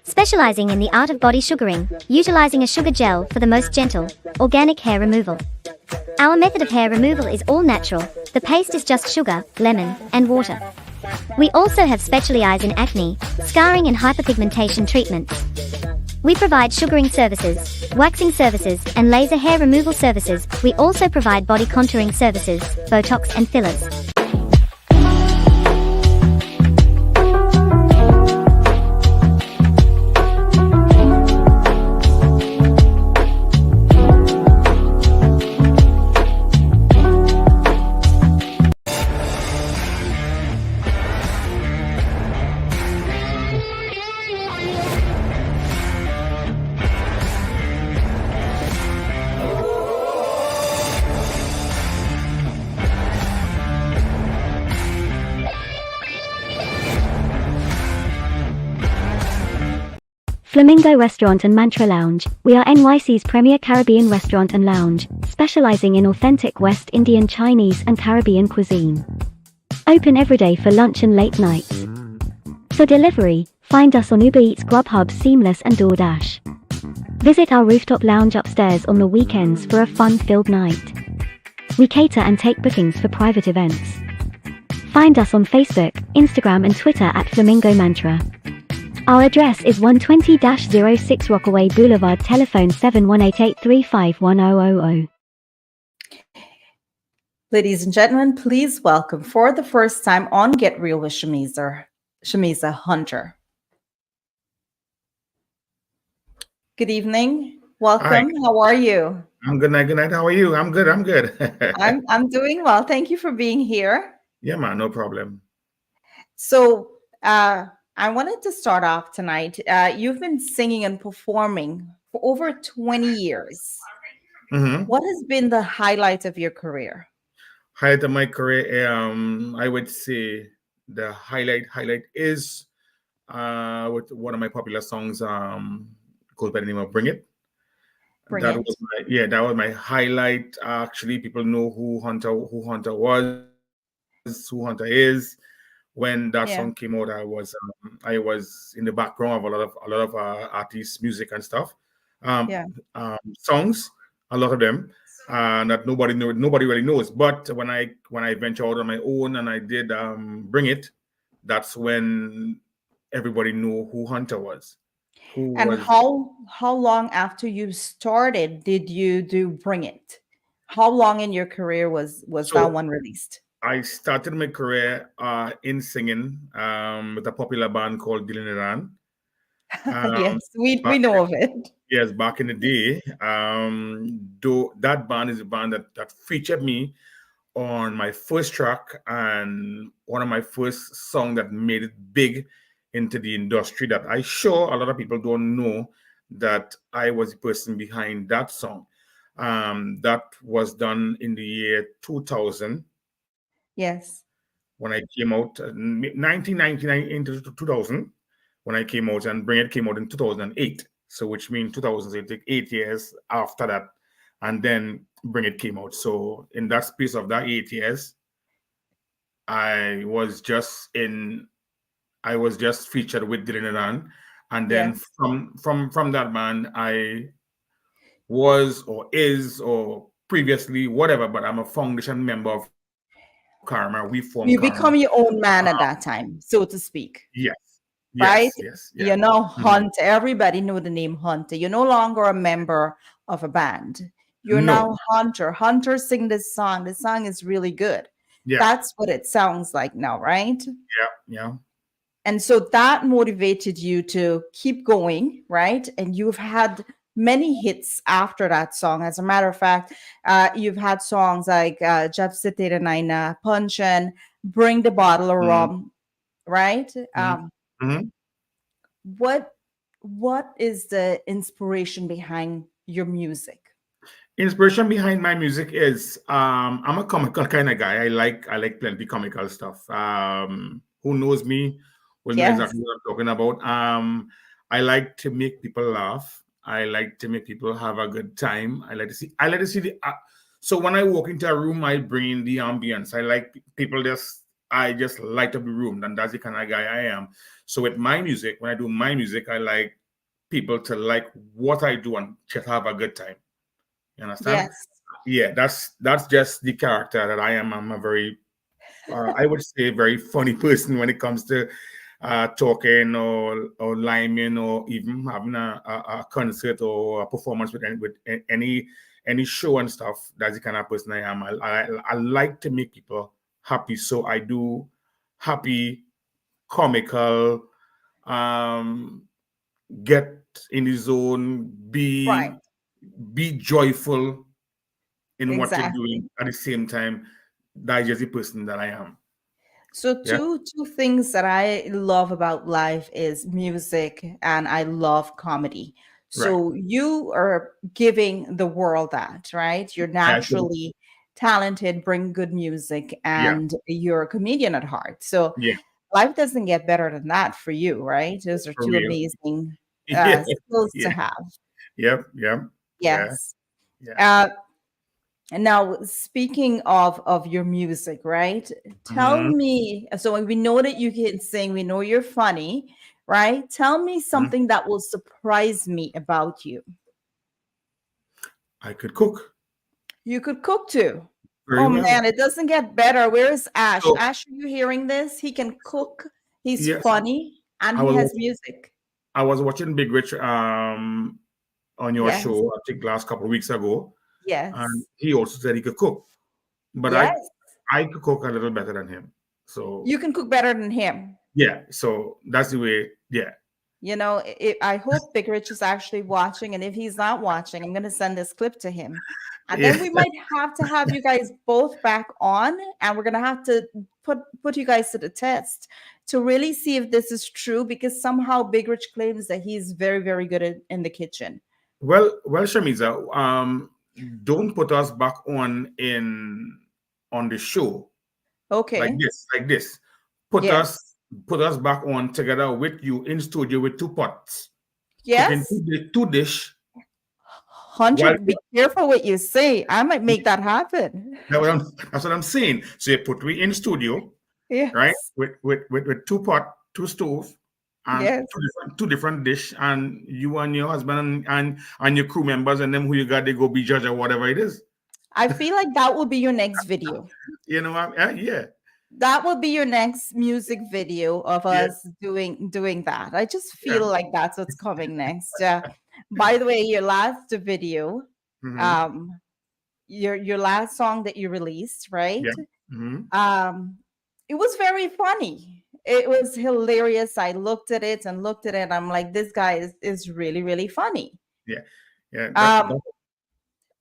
Specializing in the art of body sugaring, utilizing a sugar gel for the most gentle, organic hair removal. Our method of hair removal is all natural. The paste is just sugar, lemon, and water. We also have specialized in acne, scarring and hyperpigmentation treatments. We provide sugaring services, waxing services, and laser hair removal services. We also provide body contouring services, Botox and fillers. Flamingo Restaurant and Mantra Lounge. We are NYC's premier Caribbean restaurant and lounge, specializing in authentic West Indian, Chinese, and Caribbean cuisine. Open every day for lunch and late nights. For delivery, find us on Uber Eats, Grubhub, Seamless, and DoorDash. Visit our rooftop lounge upstairs on the weekends for a fun-filled night. We cater and take bookings for private events. Find us on Facebook, Instagram, and Twitter at Flamingo Mantra. Our address is 120-06 Rockaway Boulevard, telephone 7188351000. Ladies and gentlemen, please welcome for the first time on Get Real with Shameeza Hunter. Good evening. Welcome. Hi. How are you? I'm good night. Good night. How are you? I'm good. I'm good. I'm doing well. Thank you for being here. Yeah, man. No problem. So, I wanted to start off tonight. You've been singing and performing for over 20 years. Mm-hmm. What has been the highlight of your career? Highlight of my career, I would say the highlight is with one of my popular songs, goes by the name of "Bring It." That was my highlight. Actually, people know who Hunter was, who Hunter is. When that song came out, I was in the background of a lot of artists' music and stuff, songs, a lot of them, that nobody really knows. But when I ventured out on my own and I did "Bring It," that's when everybody knew who Hunter was. How long after you started did you do "Bring It"? How long in your career was that one released? I started my career in singing with a popular band called Nirvana. Yes, we know of it. Yes, back in the day. Though that band is a band that featured me on my first track and one of my first songs that made it big into the industry, that I sure a lot of people don't know that I was the person behind that song. That was done in the year 2000. Yes. When I came out, 1999 into 2000, when I came out, and Bring It came out in 2008. So which means 2000, so it took 8 years after that, and then Bring It came out. So in that space of that 8 years, I was just featured with Dylan Adan, and then from that band, I was or is or previously whatever, but I'm a foundation member of Karma. We formed. You become your own man at that time, so to speak. Yes. Right? Yes. You know, Hunter. Everybody know the name Hunter. You're no longer a member of a band. You're now Hunter. Hunter sing this song. This song is really good. Yeah. That's what it sounds like now, right? Yeah. And so that motivated you to keep going, right? And you've had many hits after that song. As a matter of fact, you've had songs like Jab Site Naina, Punchin', Bring the Bottle of Rum, right? what is the inspiration behind your music? Inspiration behind my music is I'm a comical kind of guy. I like plenty comical stuff. Who knows me will know Yes. exactly what I'm talking about. I like to make people laugh. I like to make people have a good time. I like to see the so when I walk into a room, I bring in the ambience. I like people just I just light up the room, and that's the kind of guy I am. So with my music, when I do my music, I like people to like what I do and just have a good time. You understand? Yes. Yeah, that's just the character that I am. I'm a very, I would say, very funny person when it comes to talking or liming or even having a concert or a performance with any show and stuff. That's the kind of person I am. I like to make people happy, so I do happy, comical, um, get in the zone, Right. be joyful in what you're Exactly. doing at the same time. That's just the person that I am. So Yeah. two things that I love about life is music and I love comedy. Right. So you are giving the world that, right? You're Actually, naturally talented, bring good music, yeah. and you're a comedian at heart. So Yeah. life doesn't get better than that for you, right? Those are For two real. amazing Yeah. skills to Yeah. have. Yep. Yep. Yeah. Yes. Yeah. Uh, and now, speaking of your music, right? Tell Mhm. me. So we know that you can sing. We know you're funny, right? Tell me Mhm. something that will surprise me about you. I could cook You could cook too. very Oh well. man, it doesn't get better. Where is Ash? So, Ash, are you hearing this? He can so cook. He's yes, funny, and I he was has watching, music. I was watching Big Rich on your Yes, show, I think last couple of weeks ago, and yes, he also said he could cook, but I yes. I could cook a little better than him. So You can cook better than him. yeah, so that's the way. Yeah. You know, I hope Big Rich is actually watching, and if he's not watching, I'm going to send this clip to him. And Yeah. then we might have to have you guys both back on, and we're going to have to put you guys to the test to really see if this is true, because somehow Big Rich claims that he's very, very good in the kitchen. Well, Shameeza, don't put us back on the show like Okay. this, like this. Put us Yes. put us back on together with you in studio with two pots, cooking Yes. two dish. While 100. Be careful what you say. I might make that happen. that's what I'm saying. So you put we in studio, right? Yes. With two pot, two stove, and Yes. two different dish, and you and your husband and your crew members and them who you got they go be judge or whatever it is. I feel like that will be your next video. You know, yeah, That will be your next music video of yeah. us doing that. I just Yeah. feel like that's what's coming next. By the way, your last video, Hmm. um, your last song that you released, right? Yeah. Hmm. Um, it was very funny. It was hilarious. I looked at it and looked at it. I'm like, this guy is really, really funny. Yeah. Yeah. Um,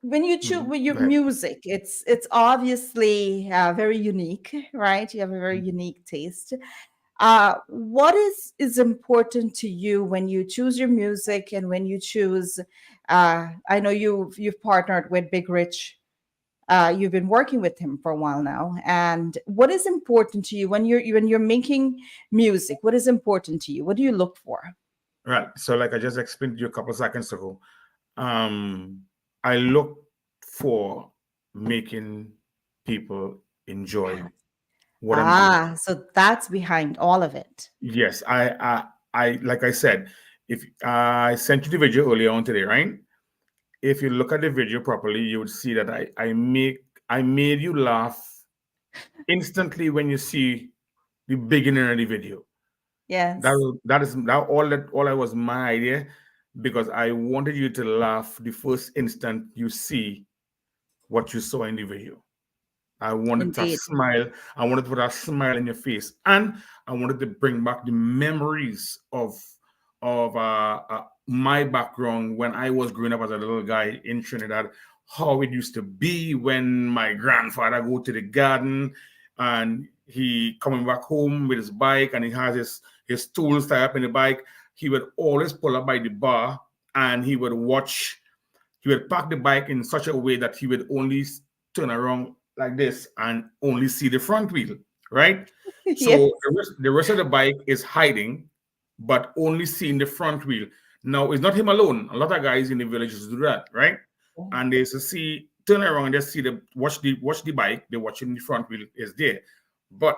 when you choose Mhm. with your Go ahead. music, it's obviously very unique, right? You have a very unique taste. What is important to you when you choose your music and when you choose? I know you've partnered with Big Rich. You've been working with him for a while now, and what is important to you when you're making music? What is important to you? What do you look for? Right. So, like I just explained to you a couple seconds ago, um, I look for making people enjoy what I'm doing. So that's behind all of it. Yes, I like I said, if I sent you the video earlier on today, right? If you look at the video properly, you would see that I made you laugh instantly when you see the beginning of the video. Yes, That was my idea because I wanted you to laugh the first instant you see what you saw in the video. I wanted to indeed. smile. I wanted to put a smile in your face, and I wanted to bring back the memories of my background when I was growing up as a little guy in Trinidad. How it used to be when my grandfather go to the garden, and he coming back home with his bike, and he has his tools tied up in the bike. he would always pull up by the bar and he would park the bike in such a way that he would only turn around like this and only see the front wheel, right? So Yes. the rest of the bike is hiding, but only seeing the front wheel. Now, it's not him alone. A lot of guys in the villages do that, right? And they turn around, they see watch the bike, they're watching the front wheel is there. But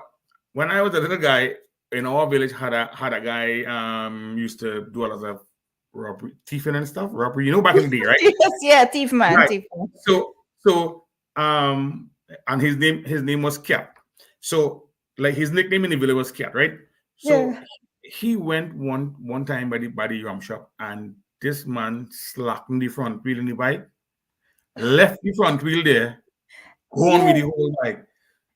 when I was a little guy, in our village had a guy used to do a lot of robbery, thieving and stuff. Robbery, back in the day, right? Yes, yeah, thief man, Right. thief man. So and his name was Cat. So like his nickname in the village was Cat, right? So Yeah. he went one time by the rum shop, and this man slackened the front wheel in the bike, left the front wheel there, gone with the whole bike.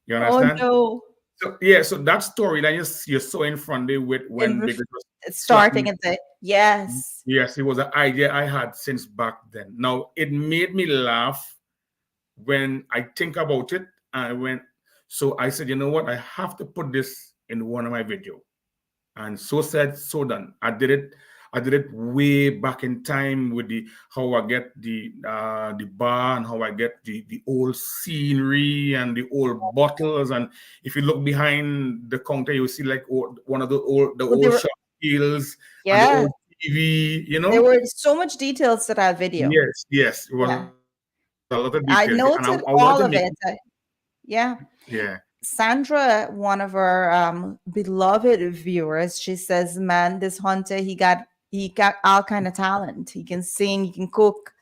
You Oh understand? no. So yeah, so that story that you saw in front there with when In they just starting slackened. at the yes. Yes, it was an idea I had since back then. Now it made me laugh when I think about it. So I said, you know what? I have to put this in one of my videos. And so said, so done. I did it way back in time with how I get the bar and how I get the old scenery and the old bottles. And if you look behind the counter, you see like one of the old shop deals and the Yeah. old TV. There were so much details to that video. Yes. It was Yeah. a lot of I details. noted And I all wanted to of make it. Yeah. Yeah. Sandra, one of our beloved viewers, she says, "Man, this hunter, he got all kind of talent. He can sing, he can cook,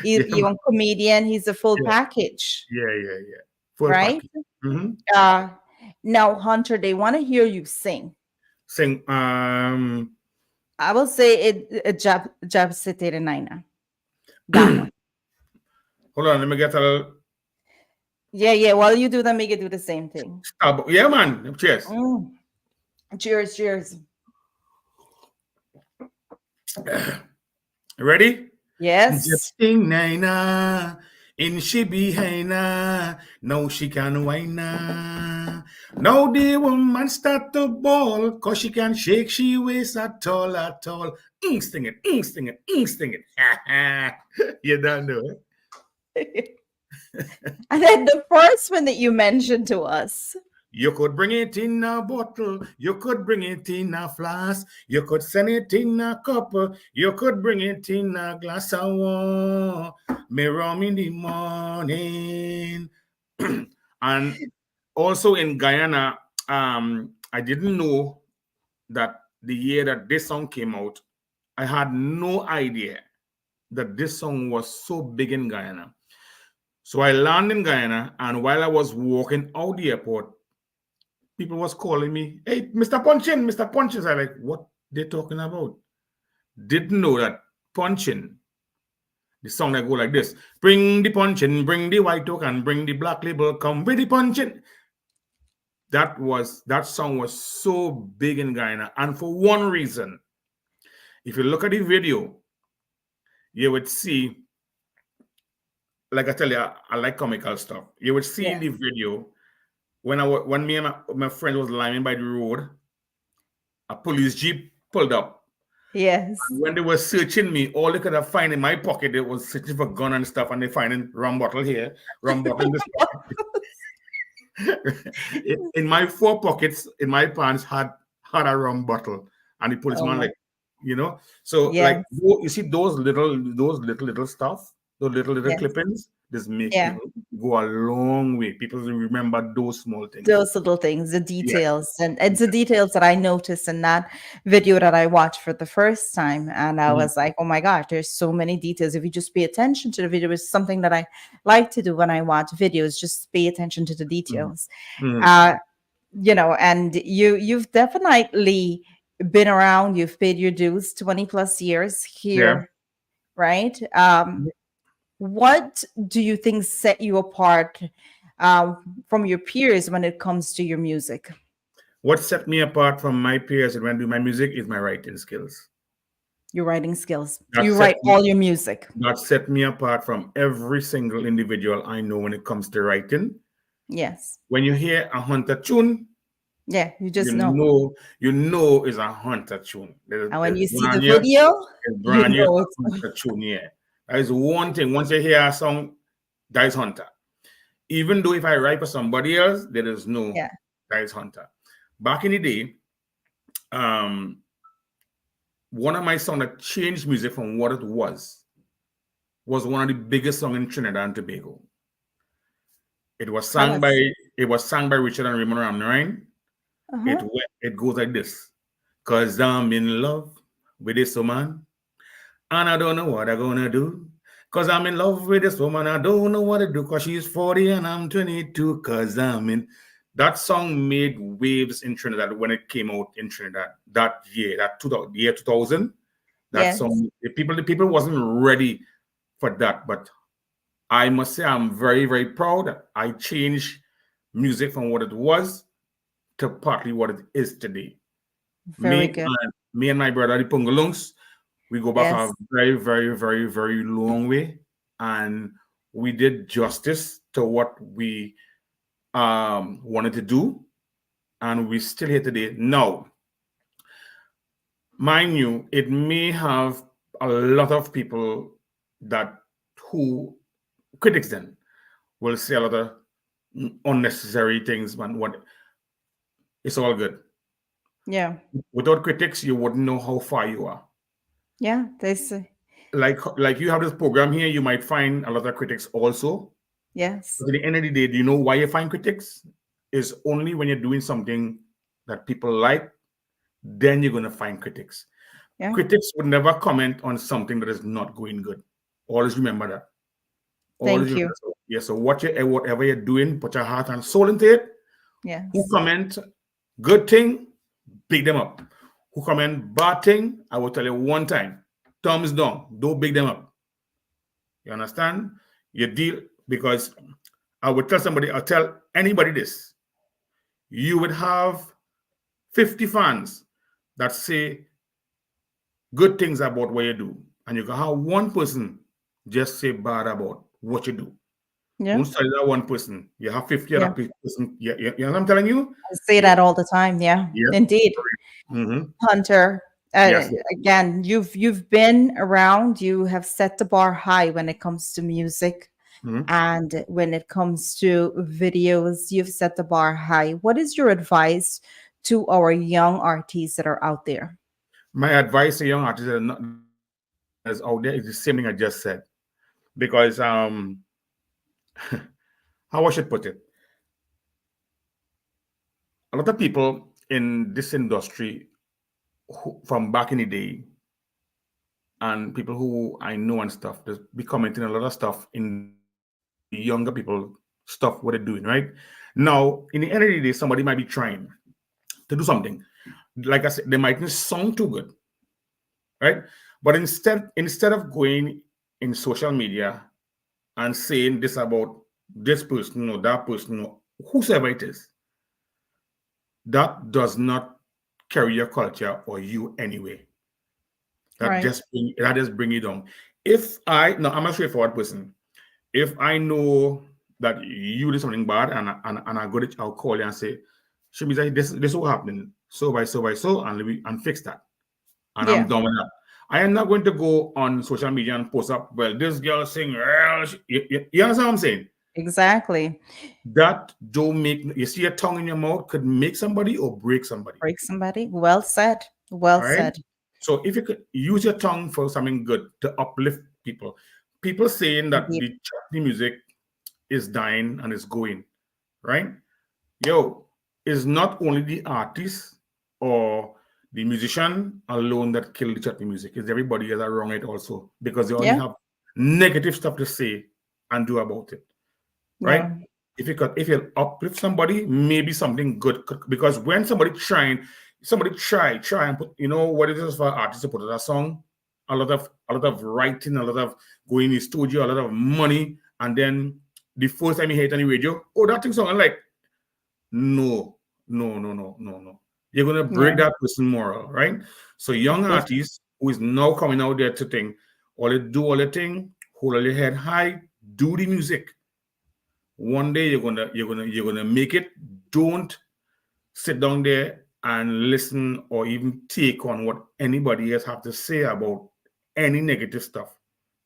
Yeah, even comedian. He's a full Yeah. package, Yeah. Full right? package. Mhm. Now, Hunter, they want to hear you sing. Sing. I will say it. Jab City Nina. That one. Hold on, let me get a Yeah. While you do that, make it do the same thing. Yeah, man. Cheers. Cheers. Ready? Yes. Just sing Naina in she behind. Now she can whine. Now the woman start to ball cause she can shake she waist at all. Sting it. You don't know it. And then the first one that you mentioned to us. You could bring it in a bottle, you could bring it in a flask, you could send it in a cup, you could bring it in a glass of water, me rum in the morning. And also in Guyana, I didn't know that the year that this song came out, I had no idea that this song was so big in Guyana. So I landed in Guyana, and while I was walking out the airport, people was calling me, "Hey, Mr. Punchin." I like, what they talking about? Didn't know that Punchin, the song that go like this: bring the punchin, bring the white oak, and bring the black label, come with the punchin. That song was so big in Guyana, and for one reason. If you look at the video, you would see, like I tell you, I like comical stuff. You would see in the video when me and my friend was lying by the road, a police jeep pulled up. Yes. When they were searching me, all they could have find in my pocket, they was searching for gun and stuff, and they finding rum bottle here, rum bottle in this pocket. In my 4 pockets, in my pants, had a rum bottle, and the policeman so Yes. like you see those little stuff, those little Yes. clippings, this make people go a long way. People remember those small things. Those little things, the details, and it's the details that I noticed in that video that I watched for the first time, and I was like, "Oh my gosh, there's so many details." If you just pay attention to the video, it's something that I like to do when I watch videos. Just pay attention to the details, and you've definitely been around. You've paid your dues, 20+ years here, right? What do you think set you apart from your peers when it comes to your music? What set me apart from my peers when I do my music is my writing skills. Your writing skills. You write all your music. That set me apart from every single individual I know when it comes to writing. Yes. When you hear a Hunter tune, Yeah, you You just know. know, you know it's a hunter tune. And when There's you see the brand new, video, it's you brand new, it's know a it's hunter tune, yeah. That is one thing. Once you hear a song, that is hunter. Even though if I write for somebody else, there is no yeah. that is hunter. Back in the day, um, one of my songs that changed music from what it was one of the biggest songs in Trinidad and Tobago. It was Tell sung by us. Richard and Raymond Ramnine. Uh-huh. It goes like this. Cause I'm in love with this woman and I don't know what I'm gonna do. Cause I'm in love with this woman, I don't know what to do. Cause she's 40 and I'm 22. Cause I'm in that song made waves in Trinidad when it came out in Trinidad that year, year 2000. That Yes. song, the people wasn't ready for that. But I must say I'm very, very proud that I changed music from what it was to partly what it is today. Very good. Me and my brother, the Pungalungs, we go back a Yes. very, very, very, very long way. And we did justice to what we wanted to do. And we're still here today. Now, mind you, it may have a lot of people that who critics then will say a lot of unnecessary things, but what it's all good. Yeah. Without critics, you wouldn't know how far you are. Yeah. They say Like you have this program here, you might find a lot of critics also. yes. But at the end of the day, do you know why you find critics? Is only when you're doing something that people like, then you're gonna find critics. Yeah. Critics would never comment on something that is not going good. Always remember that. Always Thank remember you. that. So, yeah, so whatever you're doing, put your heart and soul into it. Who Yes. comment good thing, big them up. Who comment bad thing, I will tell you one time, thumbs down. Don't big them up. You understand? You deal because I'll tell anybody this. You would have 50 fans that say good things about what you do. And you can have one person just say bad about what you do. Yeah. Don't study that one person. You have 50 Yeah. other person. You know what I'm telling you? I say Yeah. that all the time. Yeah. Yes. Indeed. Mm-hmm. Hunter, Yes. again, you've been around. You have set the bar high when it comes to music, Mm-hmm. and when it comes to videos, you've set the bar high. What is your advice to our young artists that are out there? My advice to young artists that are not as out there is the same thing I just said. Because how I should put it, a lot of people in this industry from back in the day and people who I know and stuff, there's be commenting a lot of stuff in the younger people stuff what they're doing, right? Now, in the end of the day, somebody might be trying to do something. Like I said, they mightn't sound too good, right? But instead of going in social media and saying this about this person or that person or whosoever it is, that does not carry your culture or you anyway. Right. That just bring you down. If I no, I'm a straightforward person. If I know that you did something bad and I got it, I'll call you and say, Shameeza, this will happen. So and fix that. And I'm Yeah. done with that. I am not going to go on social media and post up, well, this girl sing, well, you understand what I'm saying? Exactly. That don't make you see a tongue in your mouth could make somebody or break somebody. Break somebody. Well said. Well All right. said. So if you could use your tongue for something good to uplift people, people saying that Indeed. the chutney music is dying and is going, right? Yo, it's not only the artist or the musician alone that kill the chutney music. It's everybody else around it also because they only Yeah. have negative stuff to say and do about it, right? Yeah. If you uplift somebody, maybe something good because when somebody try and put, you know what it is for artists to put out a song, a lot of writing, a lot of going in the studio, a lot of money, and then the first time you hear it on the radio, oh that thing song, I'm like, no, no. You're gonna break Yeah. that person moral, right? So young Definitely. artists who is now coming out there to think, all the thing, hold all your head high, do the music. One day you're gonna make it. Don't sit down there and listen or even take on what anybody else have to say about any negative stuff.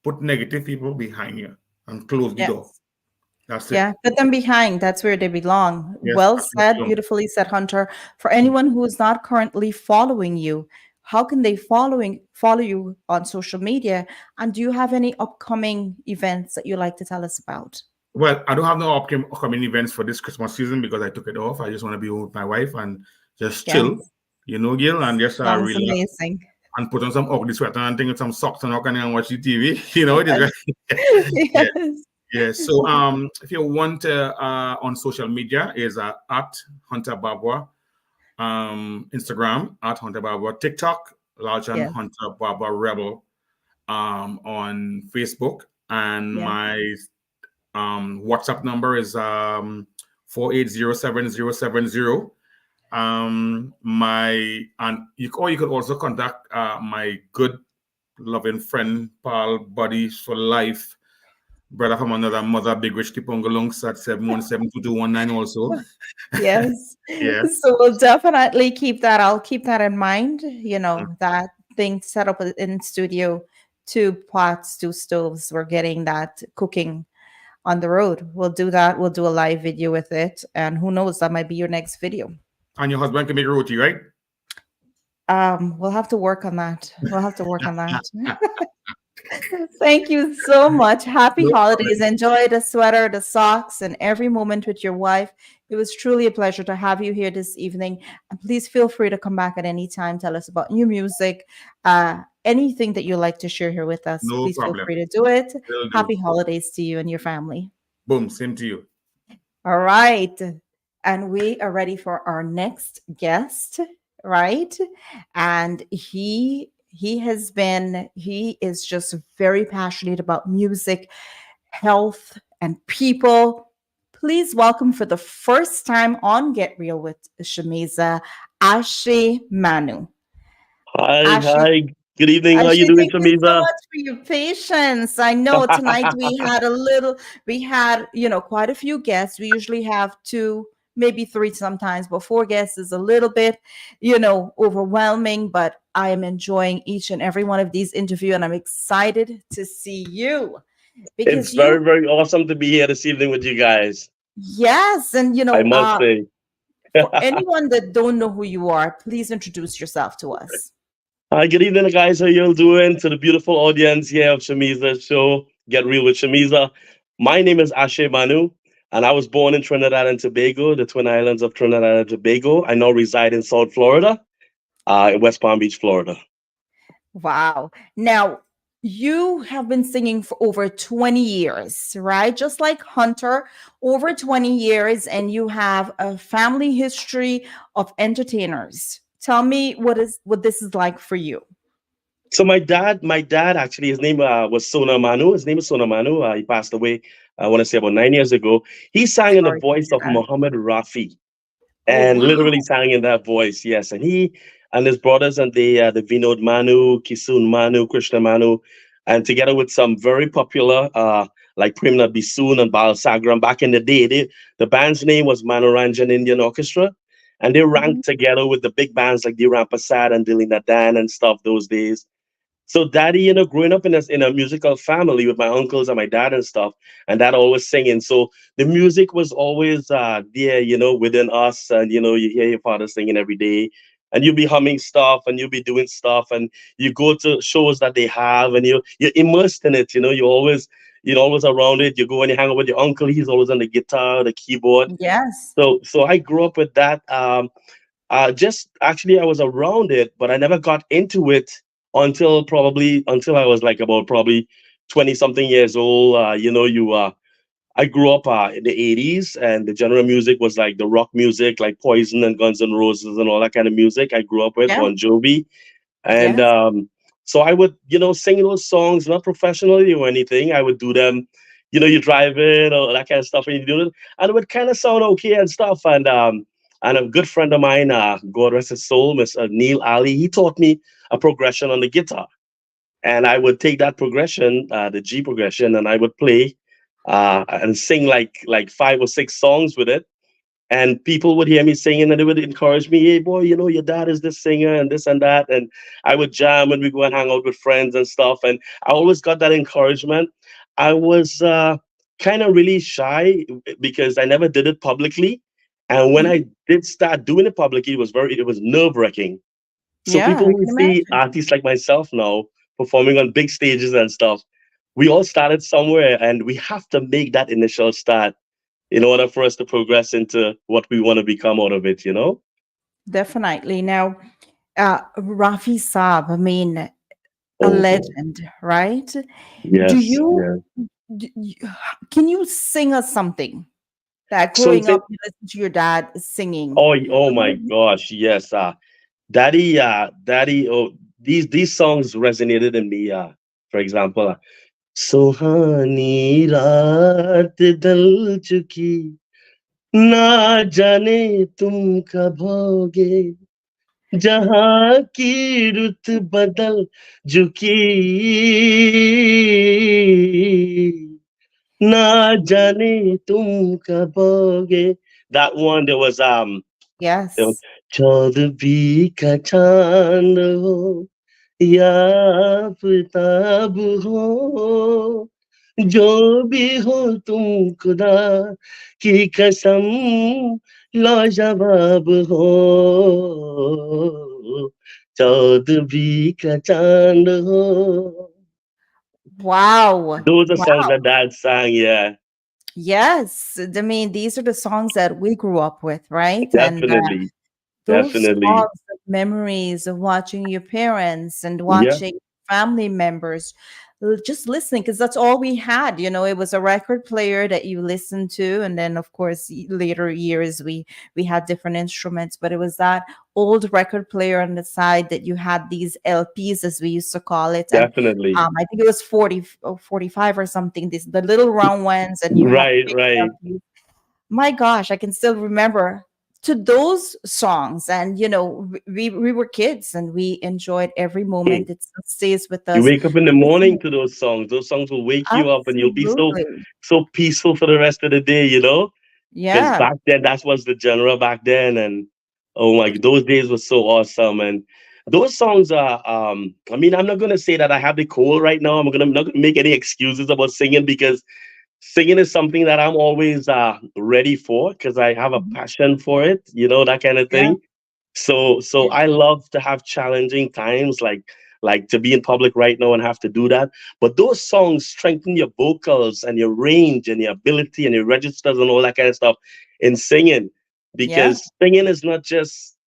Put negative people behind you and close the door. Yes. That's it. Yeah, put them behind. That's where they belong. Yes, Well that's what said, you beautifully said, Hunter. For anyone who is not currently following you, how can they follow you on social media? And do you have any upcoming events that you like to tell us about? Well, I don't have no upcoming events for this Christmas season because I took it off. I just want to be home with my wife and just chill, Yes, Gil, and just sounds relax amazing. and put on some ugly sweater and thing with some socks and all kind and watch the TV. It is Yes. very yeah. Yes. Yeah. So if you want on social media is at Hunter Barbara, Instagram at Hunter Barbara, TikTok, Large and Yes. Hunter Barbara Rebel, on Facebook, and Yes. my WhatsApp number is 4807070. You could also contact my good loving friend, pal, buddy for life, brother from another mother, Big Rich Kipongolungs at 7172219 also. Yes. Yeah. So we'll definitely keep that. I'll keep that in mind. Mm. That thing set up in studio, 2 pots, 2 stoves. We're getting that cooking on the road. We'll do that. We'll do a live video with it. And who knows, that might be your next video. And your husband can make roti, right? We'll have to work on that. We'll have to work on that. Thank you so much. Happy No holidays. problem. Enjoy the sweater, the socks, and every moment with your wife. It was truly a pleasure to have you here this evening. And please feel free to come back at any time. Tell us about new music, anything that you'd like to share here with us. No Please feel problem. free to do it. Will do. Happy holidays to you and your family. Boom. Same to you. All right. And we are ready for our next guest, right? And he is just very passionate about music, health, and people. Please welcome for the first time on Get Real with Shameeza, Ashaay Manu. Hi, Ashaay, hi. Good evening. How you Ashley, doing, thank you so Shameza? much for your patience. I know tonight we had, quite a few guests. We usually have 2, maybe 3 sometimes, but 4 guests is a little bit, overwhelming, but I am enjoying each and every one of these interviews, and I'm excited to see you It's because very, very awesome to be here this evening with you guys. yes, and I must say. for anyone that don't know who you are, please introduce yourself to us. Hi, good evening, guys. How you all doing? To the beautiful audience here of Shameeza show, Get Real with Shameeza. My name is Ashaay Manu, and I was born in Trinidad and Tobago, the Twin Islands of Trinidad and Tobago. I now reside in South Florida, in West Palm Beach, Florida. Wow. Now, you have been singing for over 20 years, right? Just like Hunter, over 20 years, and you have a family history of entertainers. Tell me what this is like for you. So my dad actually, his name was Sona Manu. His name is Sona Manu. He passed away, I want to say about 9 years ago. He sang in the Sorry to voice hear of that. Muhammad Rafi, Oh, and literally wow. sang in that voice. Yes, and he and his brothers and the Vinod Manu, Kisun Manu, Krishna Manu, and together with some very popular like Premnath Bisoon and Bal Sagram back in the day. The band's name was Manoranjan Indian Orchestra, and they Mhm. ranked together with the big bands like Dhiran Prasad and Dilli Nadan and stuff those days. So daddy, growing up in a musical family with my uncles and my dad and stuff, and dad always singing. So the music was always there, within us. And you hear your father singing every day, and you'll be humming stuff and you'll be doing stuff, and you go to shows that they have, and you're immersed in it. You're always around it. You go and you hang out with your uncle. He's always on the guitar, the keyboard. Yes. So I grew up with that. Just actually, I was around it, but I never got into it until I was like about probably 20 something years old. I grew up in the 80s, and the genre music was like the rock music, like Poison and Guns N' Roses and all that kind of music. I grew up with Yeah. Bon Jovi, and Yes. so I would, sing those songs, not professionally or anything. I would do them, you drive in or that kind of stuff, and you do it, and it would kind of sound okay and stuff. And a good friend of mine, God rest his soul, Mr. Neil Ali, he taught me a progression on the guitar, and I would take that progression, the G progression, and I would play and sing like 5 or 6 songs with it. And people would hear me singing and they would encourage me, hey boy, you know, your dad is this singer and this and that. And I would jam when we go and hang out with friends and stuff. And I always got that encouragement. I was kind of really shy because I never did it publicly. And when Mhm. I did start doing it publicly, it was nerve-wracking. So Yeah, people I who can see imagine. artists like myself now performing on big stages and stuff, we all started somewhere and we have to make that initial start in order for us to progress into what we want to become out of it, you know? Definitely. Now, Rafi Saab, I mean, a Oh boy. legend, right? Do Yes, you, yeah. do you can you sing us something that So growing say, up you listened to your dad singing? oh my gosh, yes. Daddy, oh, these songs resonated in me. For example, सुहानी रात ढल चुकी ना जाने तुम कब होगे जहाँ की रुत बदल झुकी ना जाने तुम कब आओगे. That one, there was Yes. चौदहवीं का चांद हो या आफताब हो जो भी हो तुम खुदा की कसम लाजवाब हो चौदहवीं का चांद हो. Wow. Those are songs Wow. that dad sang, yeah. Yes. I mean, these are the songs that we grew up with, right? And Definitely, those definitely. songs of memories of watching your parents and Yeah, watching family members, just listening, because that's all we had. It was a record player that you listened to, and then of course later years we had different instruments, but it was that old record player on the side that you had these LPs, as we used to call it. And definitely. I think it was 40 or 45 or something, the little round ones, and you had the Right, big right. LPs. My gosh, I can still remember to those songs. And we were kids and we enjoyed every Mm. moment. It still stays with You us. wake up in the morning Listening. to those songs. Those songs will wake you up, and you'll be Absolutely. so peaceful for the rest of the day. You know, because Yeah. back then that was the genre back then, and oh my, those days were so awesome. And those songs are. I mean, I'm not gonna say that I have the cold right now. I'm not gonna make any excuses about singing because singing is something that I'm always ready for because I have a Mhm. passion for it. You know, that kind of Yeah. thing. So Yeah. I love to have challenging times like to be in public right now and have to do that. But those songs strengthen your vocals and your range and your ability and your registers and all that kind of stuff in singing. Yeah. Because singing is not just,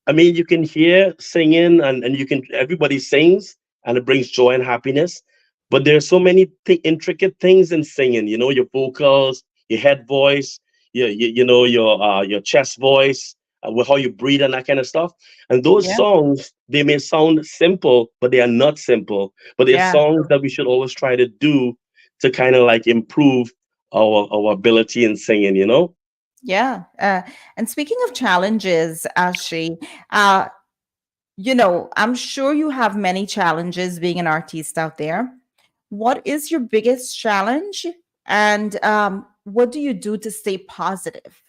I mean, you can hear singing and you can everybody sings and it brings joy and happiness. But there's so many intricate things in singing, you know, your vocals, your head voice, your chest voice, with how you breathe and that kind of stuff. And those Yeah. songs, they may sound simple, but they are not simple. But they're Yeah. songs that we should always try to do to kind of like improve our ability in singing, you know? Yeah. And speaking of challenges, Ashi, I'm sure you have many challenges being an artist out there. What is your biggest challenge? And what do you do to stay positive?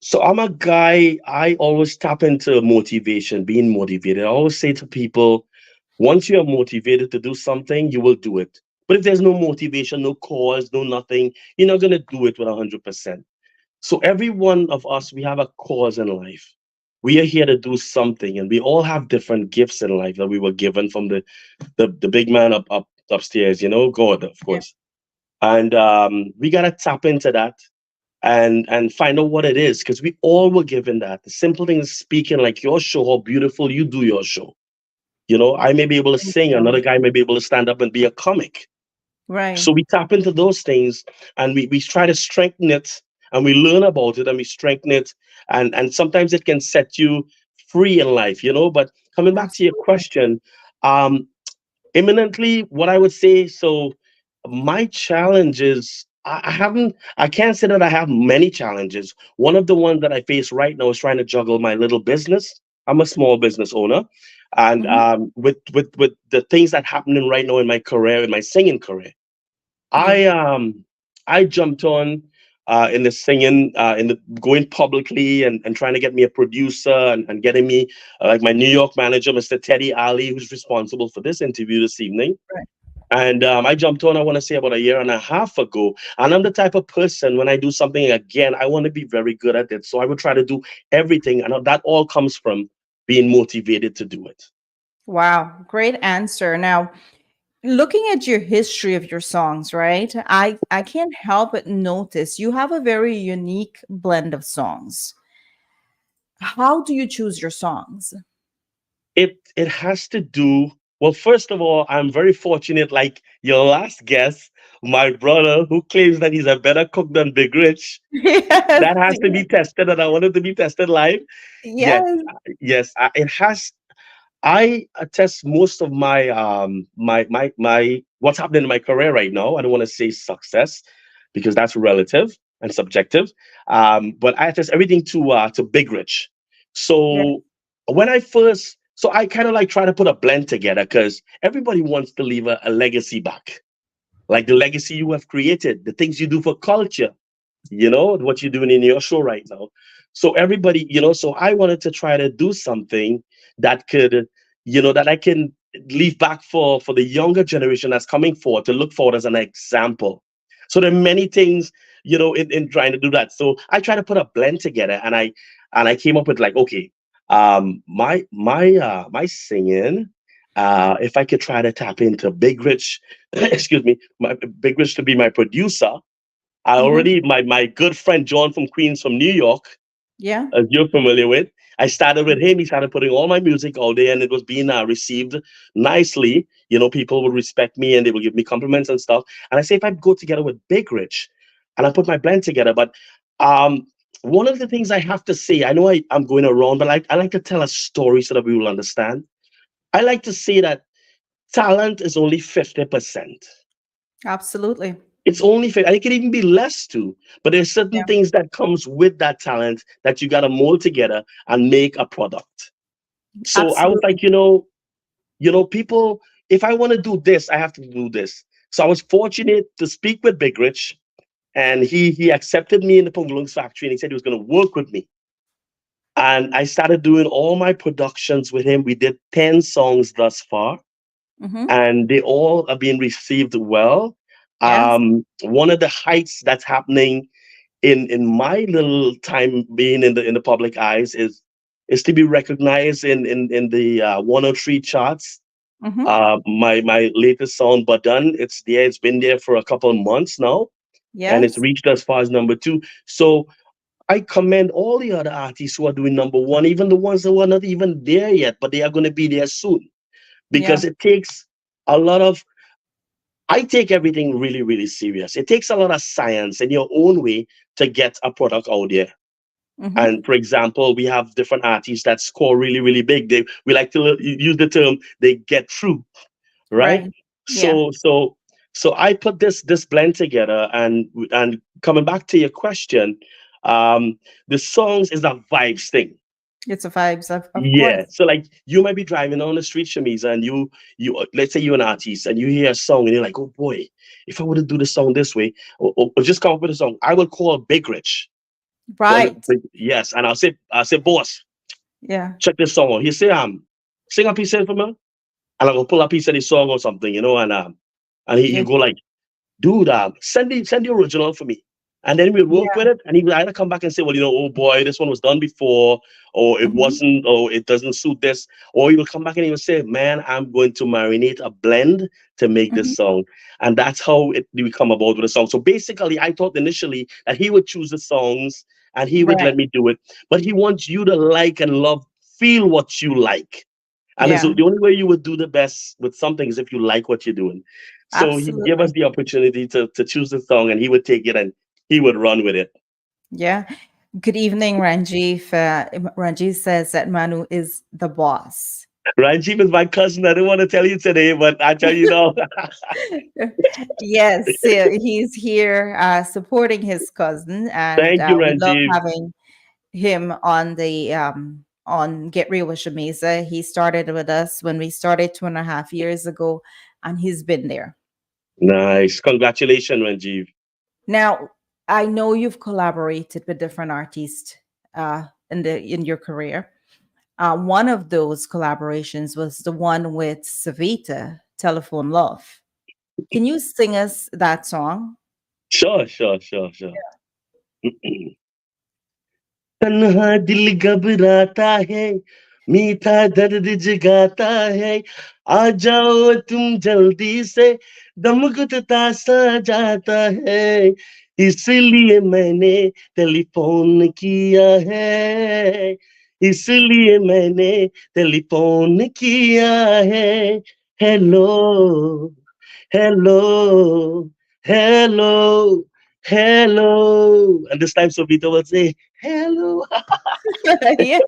So I'm a guy, I always tap into motivation, being motivated. I always say to people, once you are motivated to do something, you will do it. But if there's no motivation, no cause, no nothing, you're not going to do it with 100%. So every one of us, we have a cause in life. We are here to do something, and we all have different gifts in life that we were given from the big man up upstairs, you know, God, of Yeah. course. And we gotta tap into that and find out what it is, because we all were given that. The simple thing is speaking like your show, how beautiful you do your show. You know, I may be able to Thank sing, you. another guy may be able to stand up and be a comic. Right. So we tap into those things and we try to strengthen it and we learn about it and we strengthen it. And sometimes it can set you free in life, you know. But coming back to your Absolutely. question, um, imminently, what I would say, so my challenge is I can't say that I have many challenges. One of the ones that I face right now is trying to juggle my little business. I'm a small business owner. And Mhm. with the things that happening right now in my career, in my singing career, Yeah. I I jumped on. in the singing, in the going publicly and trying to get me a producer and getting me like my New York manager, Mr. Teddy Ali, who's responsible for this interview this evening. Right. And I jumped on, I want to say about a year and a half ago. And I'm the type of person, when I do something again, I want to be very good at it. So I would try to do everything. And that all comes from being motivated to do it. Wow, great answer. Now, looking at your history of your songs, right? I can't help but notice you have a very unique blend of songs. How do you choose your songs? It has to do, well, first of all, I'm very fortunate, like your last guest, my brother, who claims that he's a better cook than Big Rich. Yes, That has to be tested, and I wanted to be tested live. Yes, yes. yes, it has. I attest most of my what's happening in my career right now. I don't want to say success because that's relative and subjective. But I attest everything to Big Rich. Yeah. So when I first, so I kind of like try to put a blend together because everybody wants to leave a legacy back, like the legacy you have created, the things you do for culture, what you're doing in your show right now. So everybody, so I wanted to try to do something that could, that I can leave back for the younger generation that's coming forward to look forward as an example. So there are many things, in trying to do that. So I try to put a blend together, and I came up with like, okay, my singing, if I could try to tap into Big Rich, excuse me, my Big Rich to be my producer. I Hmm. already, my good friend John from Queens from New York, Yeah. as you're familiar with. I started with him. He started putting all my music out there, and it was being received nicely. People would respect me and they would give me compliments and stuff. And I say, if I go together with Big Rich and I put my blend together, but um, one of the things I have to say, I know I'm going around, but I like to tell a story so that we will understand. I like to say that talent is only 50%. Absolutely. It's only fair. And it can even be less too. But there's certain Yeah. things that comes with that talent that you gotta mold together and make a product. So I was Absolutely. like, people, if I want to do this, I have to do this. So I was fortunate to speak with Big Rich, and he accepted me in the Pungalungs factory, and he said he was gonna work with me. And I started doing all my productions with him. We did 10 songs thus far, Hmm. and they all are being received well. Yes. One of the heights that's happening in my little time being in the public eyes is to be recognized in the 103 charts. Hmm. My latest song, But Done, it's there. It's been there for a couple of months now, and it's Yes. reached as far as number 2. So I commend all the other artists who are doing number 1, even the ones that were not even there yet, but they are going to be there soon, Yeah. because it takes a lot of. I take everything really, really serious. It takes a lot of science in your own way to get a product out there. Hmm. And for example, we have different artists that score really, really big. We like to use the term they get through, right? Right. Yeah. So I put this blend together, and coming back to your question, the songs is a vibes thing. It's a vibes, of Yeah. course. So like you might be driving on the street, Shameeza, and you let's say you're an artist and you hear a song and you're like, oh boy, if I were to do the song this way, or just come up with a song, I will call Big Rich. Right. Yes, and I'll say, boss, Yeah. check this song out. He say, sing a piece of it for me, and I'm gonna pull a piece of the song or something, and he Yeah. go like, dude, send the original for me. And then we'll work Yeah. with it, and he will either come back and say, well, oh boy, this one was done before, or it Hmm. wasn't, or it doesn't suit this, or he will come back and he will say, man, I'm going to marinate a blend to make Hmm. this song. And that's how it we come about with a song. So basically, I thought initially that he would choose the songs and he would let Right. me do it, but he wants you to like and love, feel what you like. And it's Yeah. the only way you would do the best with something is if you like what you're doing. So he gave us Absolutely. the opportunity to choose the song, and he would take it and he would run with it. Yeah. Good evening, Ranjiv. Ranjiv says that Manu is the boss. Ranjit is my cousin. I didn't want to tell you today, but I tell you now. Yes, he's here supporting his cousin, and Thank you, we love Ranjit. having him on the on Get Real with Shameeza. He started with us when we started 2.5 years ago, and he's been there. Nice. Congratulations, Ranjit. Now, I know you've collaborated with different artists in your career. One of those collaborations was the one with Savita, Telephone Love. Can you sing us that song? Sure, sure, sure, sure. तन्हा दिल घबराता है मीठा दर्द जगाता है आ जाओ तुम जल्दी से दम घुटता सा जाता है इसलिए मैंने टेलीफोन किया है इसलिए मैंने टेलीफोन किया है hello hello, hello, hello. And this time Sobito will say, hello. Yes,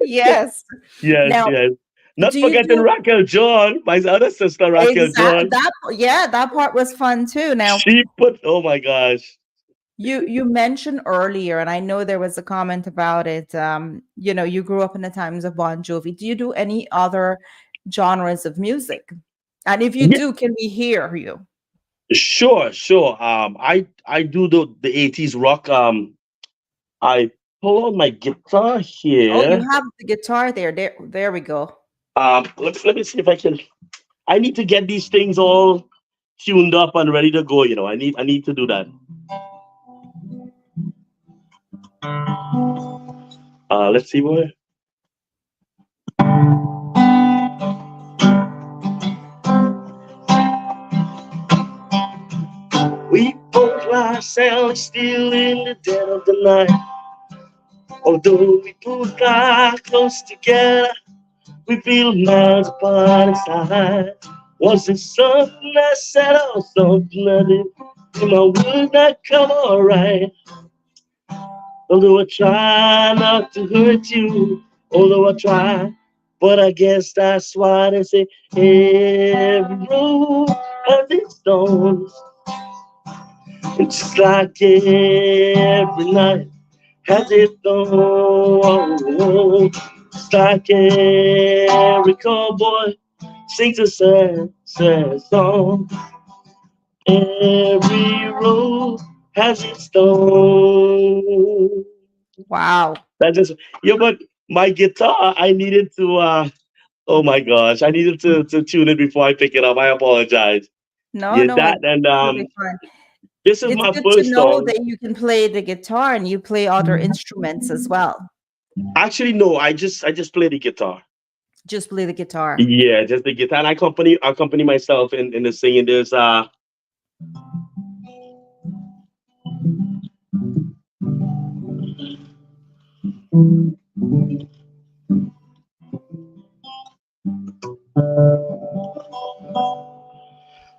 yes. Yes, Now, yes. Not do you forgetting do Raquel John, my other sister Raquel exact John. that? Yeah, that part was fun too. Now, She put, oh my gosh. you mentioned earlier, and I know there was a comment about it. You grew up in the times of Bon Jovi. Do you do any other genres of music? And if you Yeah, do, can we hear you? sure, sure. I do the 80s rock. I pull out my guitar Oh, you here. have the guitar there. There we go. Let me see if I can. I need to get these things all tuned up and ready to go. I need to do that. Let's see where. We both lie sound still in the dead of the night. Although we both lie close together, we feel miles apart inside. Was it something I said or something I did? My words not come alright. Although I try not to hurt you, although I try, but I guess that's why they say every road has its stones. It's just like every night has its own. It's like every cowboy sings a sad, sad song. Every road has its own. Wow. That just yeah, but my guitar, I needed to oh my gosh, I needed to tune it before I pick it up. I apologize. No, Yeah, no, that it's and totally fine. this is It's my good to first know song. that you can play the guitar and you play other instruments as well. Actually, no, I just play the guitar. Just play the guitar. Yeah, just the guitar. And I accompany myself in the singing. There's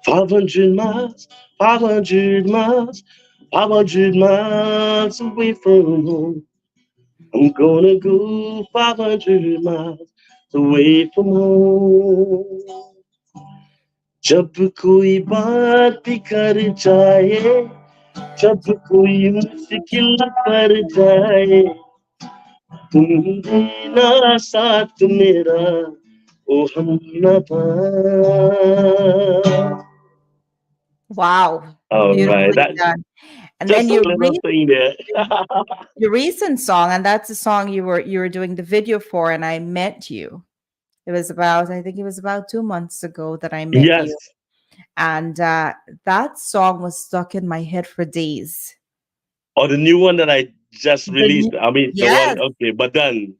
500 miles, 500 miles, 500 miles away from home. I'm gonna go 500 miles away from home. जब कोई बात भी कर जाए जब कोई मुश्किल पर जाए तुम देना साथ मेरा ओ हम नवा Wow. all right Beautifully that done. And then just a little thing there your recent song, and that's the song you were doing the video for, and I met you. I think it was about 2 months ago that I met yes you. And that song was stuck in my head for days. or the new one that I just The released new- I mean the one yes, okay but done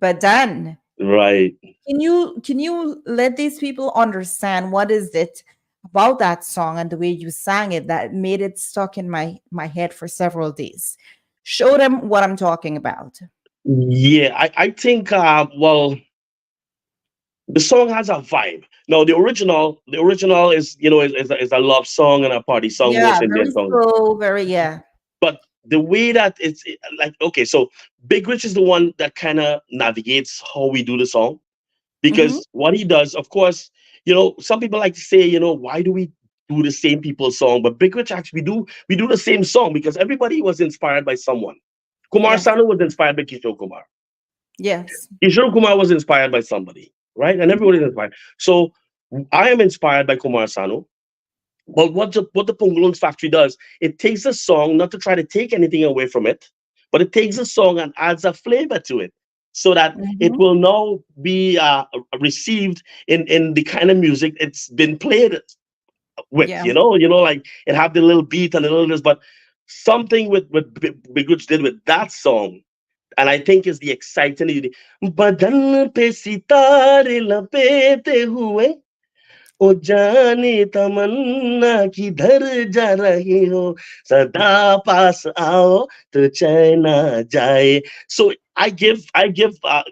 but then right can you let these people understand what is it about that song and the way you sang it that made it stuck in my head for several days? Show them what I'm talking about. yeah I think well the song has a vibe. No, the original is is a love song and a party song, Yeah, most Indian very songs. slow, very yeah. But the way that it's like okay, so Big Rich is the one that kind of navigates how we do the song Hmm. because what he does, of course, some people like to say, why do we do the same people's song? But Big Rich actually we do the same song because everybody was inspired by someone. Kumar Yes, Sanu was inspired by Kishore Kumar. yes. Kishore Kumar was inspired by somebody, right? And Mhm. everybody is inspired. So I am inspired by Kumar Sanu. But what the Pongolons Factory does, it takes a song, not to try to take anything away from it, but it takes a song and adds a flavor to it, so that it Mhm. will now be received in the kind of music it's been played with. Yeah. Like it have the little beat and the little this, but something with Big Rich did with that song, and I think is the exciting. Badan pe sitare lapete hue, ओ जाने तमन्ना किधर जा रहे हो सदा पास आओ तो चैन ना जाए. So I give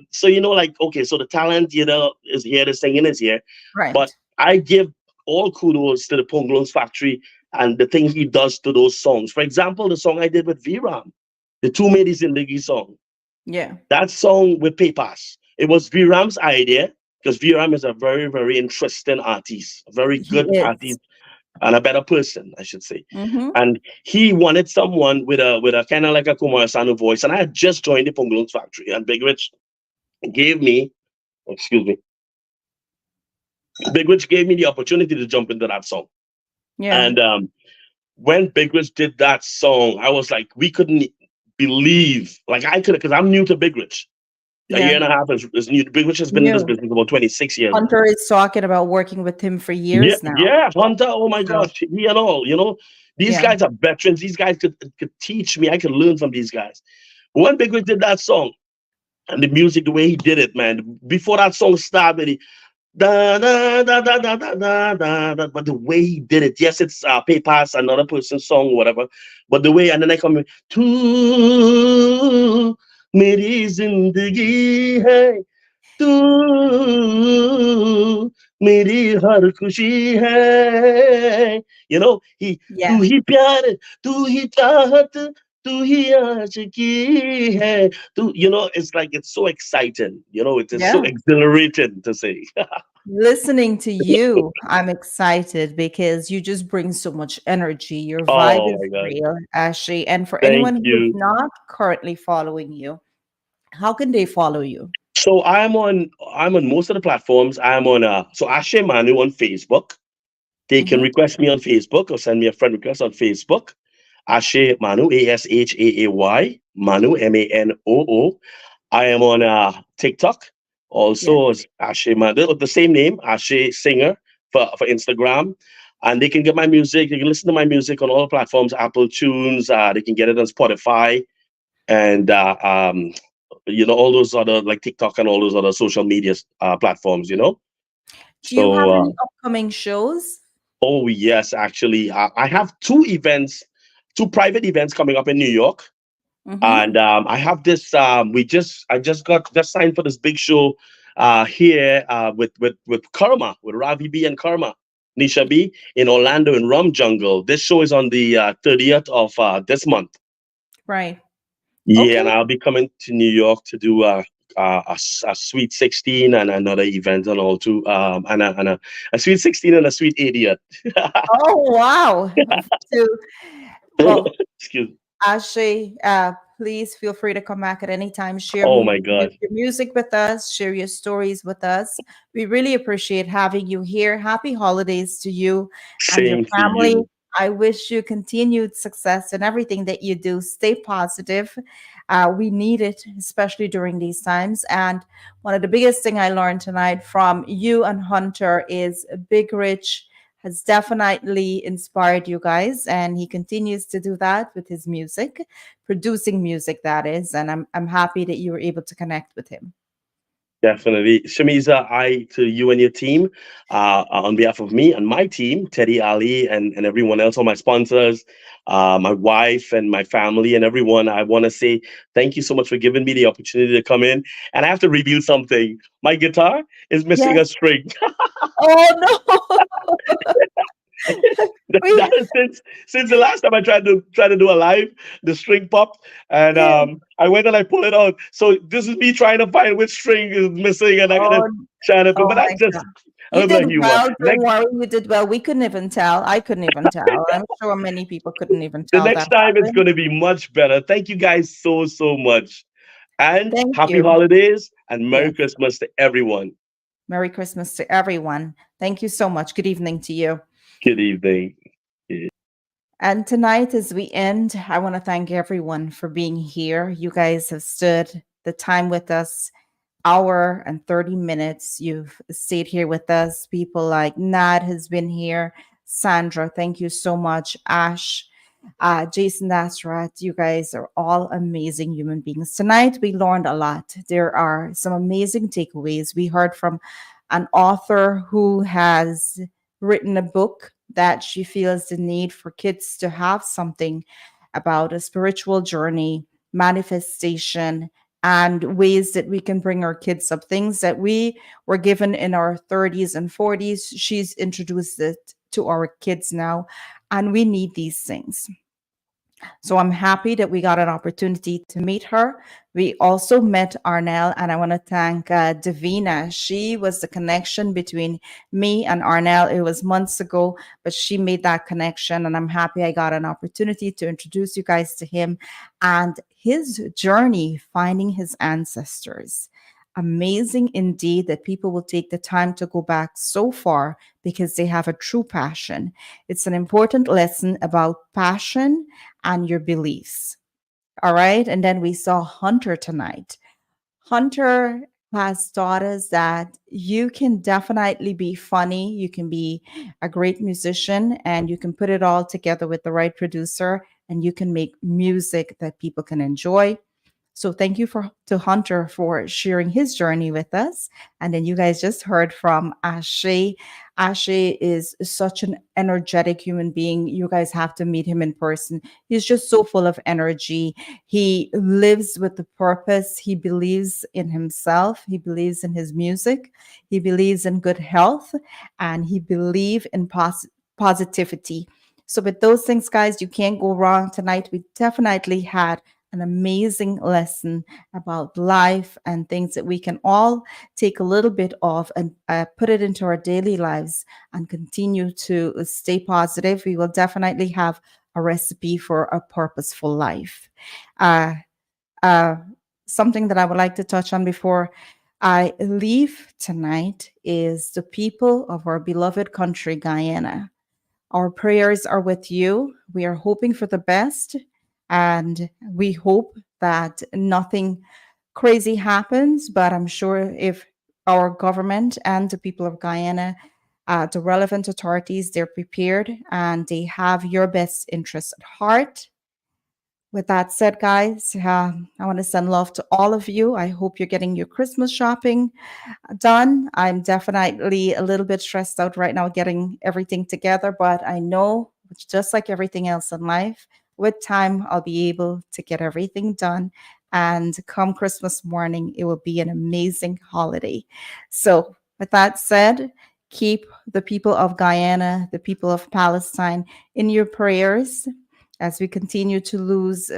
so like, okay, so the talent is here, the singing is here, but Right. I give all kudos to the Pongolons Factory and the thing he does to those songs. For example, the song I did with Viram, the Two Made Zindagi song, Yeah. that song with Pepas. It was Viram's idea, because Viram is a very, very interesting artist, a very He good is. artist, and a better person, I should say. Mhm. And he wanted someone with a kind of like a Kumar Sanu voice. And I had just joined the Pongolons Factory, and Big Rich gave me, excuse me, Big Rich gave me the opportunity to jump into that song. Yeah. And when Big Rich did that song, I was like, we couldn't believe, like I could, because I'm new to Big Rich. A year Yeah. and a half is new. Big Rich has been in this New. business about 26 years now. Hunter is talking about working with him for Yeah, years now. yeah, Hunter. Oh my So, gosh, he and all. These yeah. guys are veterans. These guys could teach me. I could learn from these guys. When Big Rich did that song and the music, the way he did it, man. Before that song started, he da da da da da da da da. But the way he did it, yes, it's PayPass, another person's song, whatever. But the way, and then I come in, tu meri zindagi hai. तू मेरी हर खुशी है. He Yeah. तू ही प्यार, तू ही चाहत, तू ही आशिकी है. It's like, it's so exciting. It is so Yeah. exhilarating to say. Listening to you, I'm excited because you just bring so much energy. Your vibe Oh is my God. real, Ashley. And for Thank anyone who is you. not currently following you, how can they follow you? So I'm on most of the platforms. I'm on so Ashaay Manu on Facebook. They can Mhm. request me on Facebook or send me a friend request on Facebook. Ashaay Manu, Ashaay, Manu, Manoo. I am on TikTok. Yeah. Also, as Ashaay Manu, the same name, Ashaay Singer for Instagram. And they can get my music. They can listen to my music on all platforms, Apple Tunes. They can get it on Spotify and all those other, like TikTok and all those other social media platforms. Do you have So any upcoming shows? oh yes, actually, I have two private events coming up in New York, Mm-hmm. and I have this. I just signed for this big show here with Karma, with Ravi B and Karma, Nisha B in Orlando in Rum Jungle. This show is on the 30th of this month. Right. Yeah, and Okay. I'll be coming to New York to do a Sweet 16 and another event and all too. A Sweet 16 and a Sweet Idiot. Oh, wow. To, well, Excuse me. Ashley, please feel free to come back at any time. Share Oh my God. your music with us, share your stories with us. We really appreciate having you here. Happy holidays to you and your Same to family. you. I wish you continued success in everything that you do. Stay positive. We need it, especially during these times. And one of the biggest thing I learned tonight from you and Hunter is Big Rich has definitely inspired you guys, and he continues to do that with his music, producing music, that is. And I'm happy that you were able to connect with him. Definitely. Shameeza, to you and your team, on behalf of me and my team, Teddy Ali and everyone else, all my sponsors, my wife and my family and everyone, I want to say thank you so much for giving me the opportunity to come in. And I have to reveal something. My guitar is missing Yes. a string. Oh no. we, That is since the last time I tried to do a live, the string popped, and yeah. I went and I pulled it out. So this is me trying to find which string is missing, and I gotta Oh, try to. But oh that's my just God. a You little bit did of humor. well. Don't Next, worry. You did well. We couldn't even tell. I couldn't even tell. I'm sure many people couldn't even the tell next that time it's happened. gonna be much better. Thank you guys so much, and Thank happy you. holidays and Merry Yes. Christmas to everyone. Merry Christmas to everyone. Thank you so much. Good evening to you. Good evening. And tonight, as we end, I want to thank everyone for being here. You guys have stood the time with us, hour and 30 minutes. You've stayed here with us. People like Nad has been here. Sandra, thank you so much. Ash, Jason Nasrat, you guys are all amazing human beings. Tonight, we learned a lot. There are some amazing takeaways. We heard from an author who has written a book that she feels the need for kids to have something about a spiritual journey, manifestation, and ways that we can bring our kids up. Things that we were given in our 30s and 40s, she's introduced it to our kids now, and we need these things. So I'm happy that we got an opportunity to meet her. We also met Arnell, and I want to thank Davina. She was the connection between me and Arnell. It was months ago, but she made that connection, and I'm happy I got an opportunity to introduce you guys to him and his journey finding his ancestors. Amazing indeed that people will take the time to go back so far because they have a true passion. It's an important lesson about passion and your beliefs. All right. And then we saw Hunter tonight. Hunter has taught us that you can definitely be funny, you can be a great musician, and you can put it all together with the right producer, and you can make music that people can enjoy. So thank you to Hunter for sharing his journey with us. And then you guys just heard from Ashaay. Ashaay is such an energetic human being. You guys have to meet him in person. He's just so full of energy. He lives with the purpose. He believes in himself. He believes in his music. He believes in good health, and he believes in positivity. So with those things, guys, you can't go wrong. Tonight, we definitely had an amazing lesson about life and things that we can all take a little bit of and put it into our daily lives and continue to stay positive. We will definitely have a recipe for a purposeful life. Uh, uh, Something that I would like to touch on before I leave tonight is the people of our beloved country, Guyana. Our prayers are with you. We are hoping for the best, and we hope that nothing crazy happens. But I'm sure if our government and the people of Guyana, the relevant authorities, they're prepared and they have your best interests at heart. With that said, guys, I want to send love to all of you. I hope you're getting your Christmas shopping done. I'm definitely a little bit stressed out right now getting everything together, but I know it's just like everything else in life. With time, I'll be able to get everything done. And come Christmas morning, it will be an amazing holiday. So, with that said, keep the people of Guyana, the people of Palestine in your prayers as we continue to lose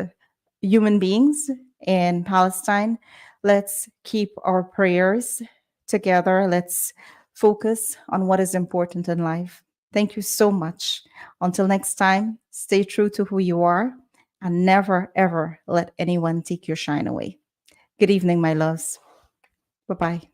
human beings in Palestine. Let's keep our prayers together. Let's focus on what is important in life. Thank you so much. Until next time, stay true to who you are and never, ever let anyone take your shine away. Good evening, my loves. Bye bye.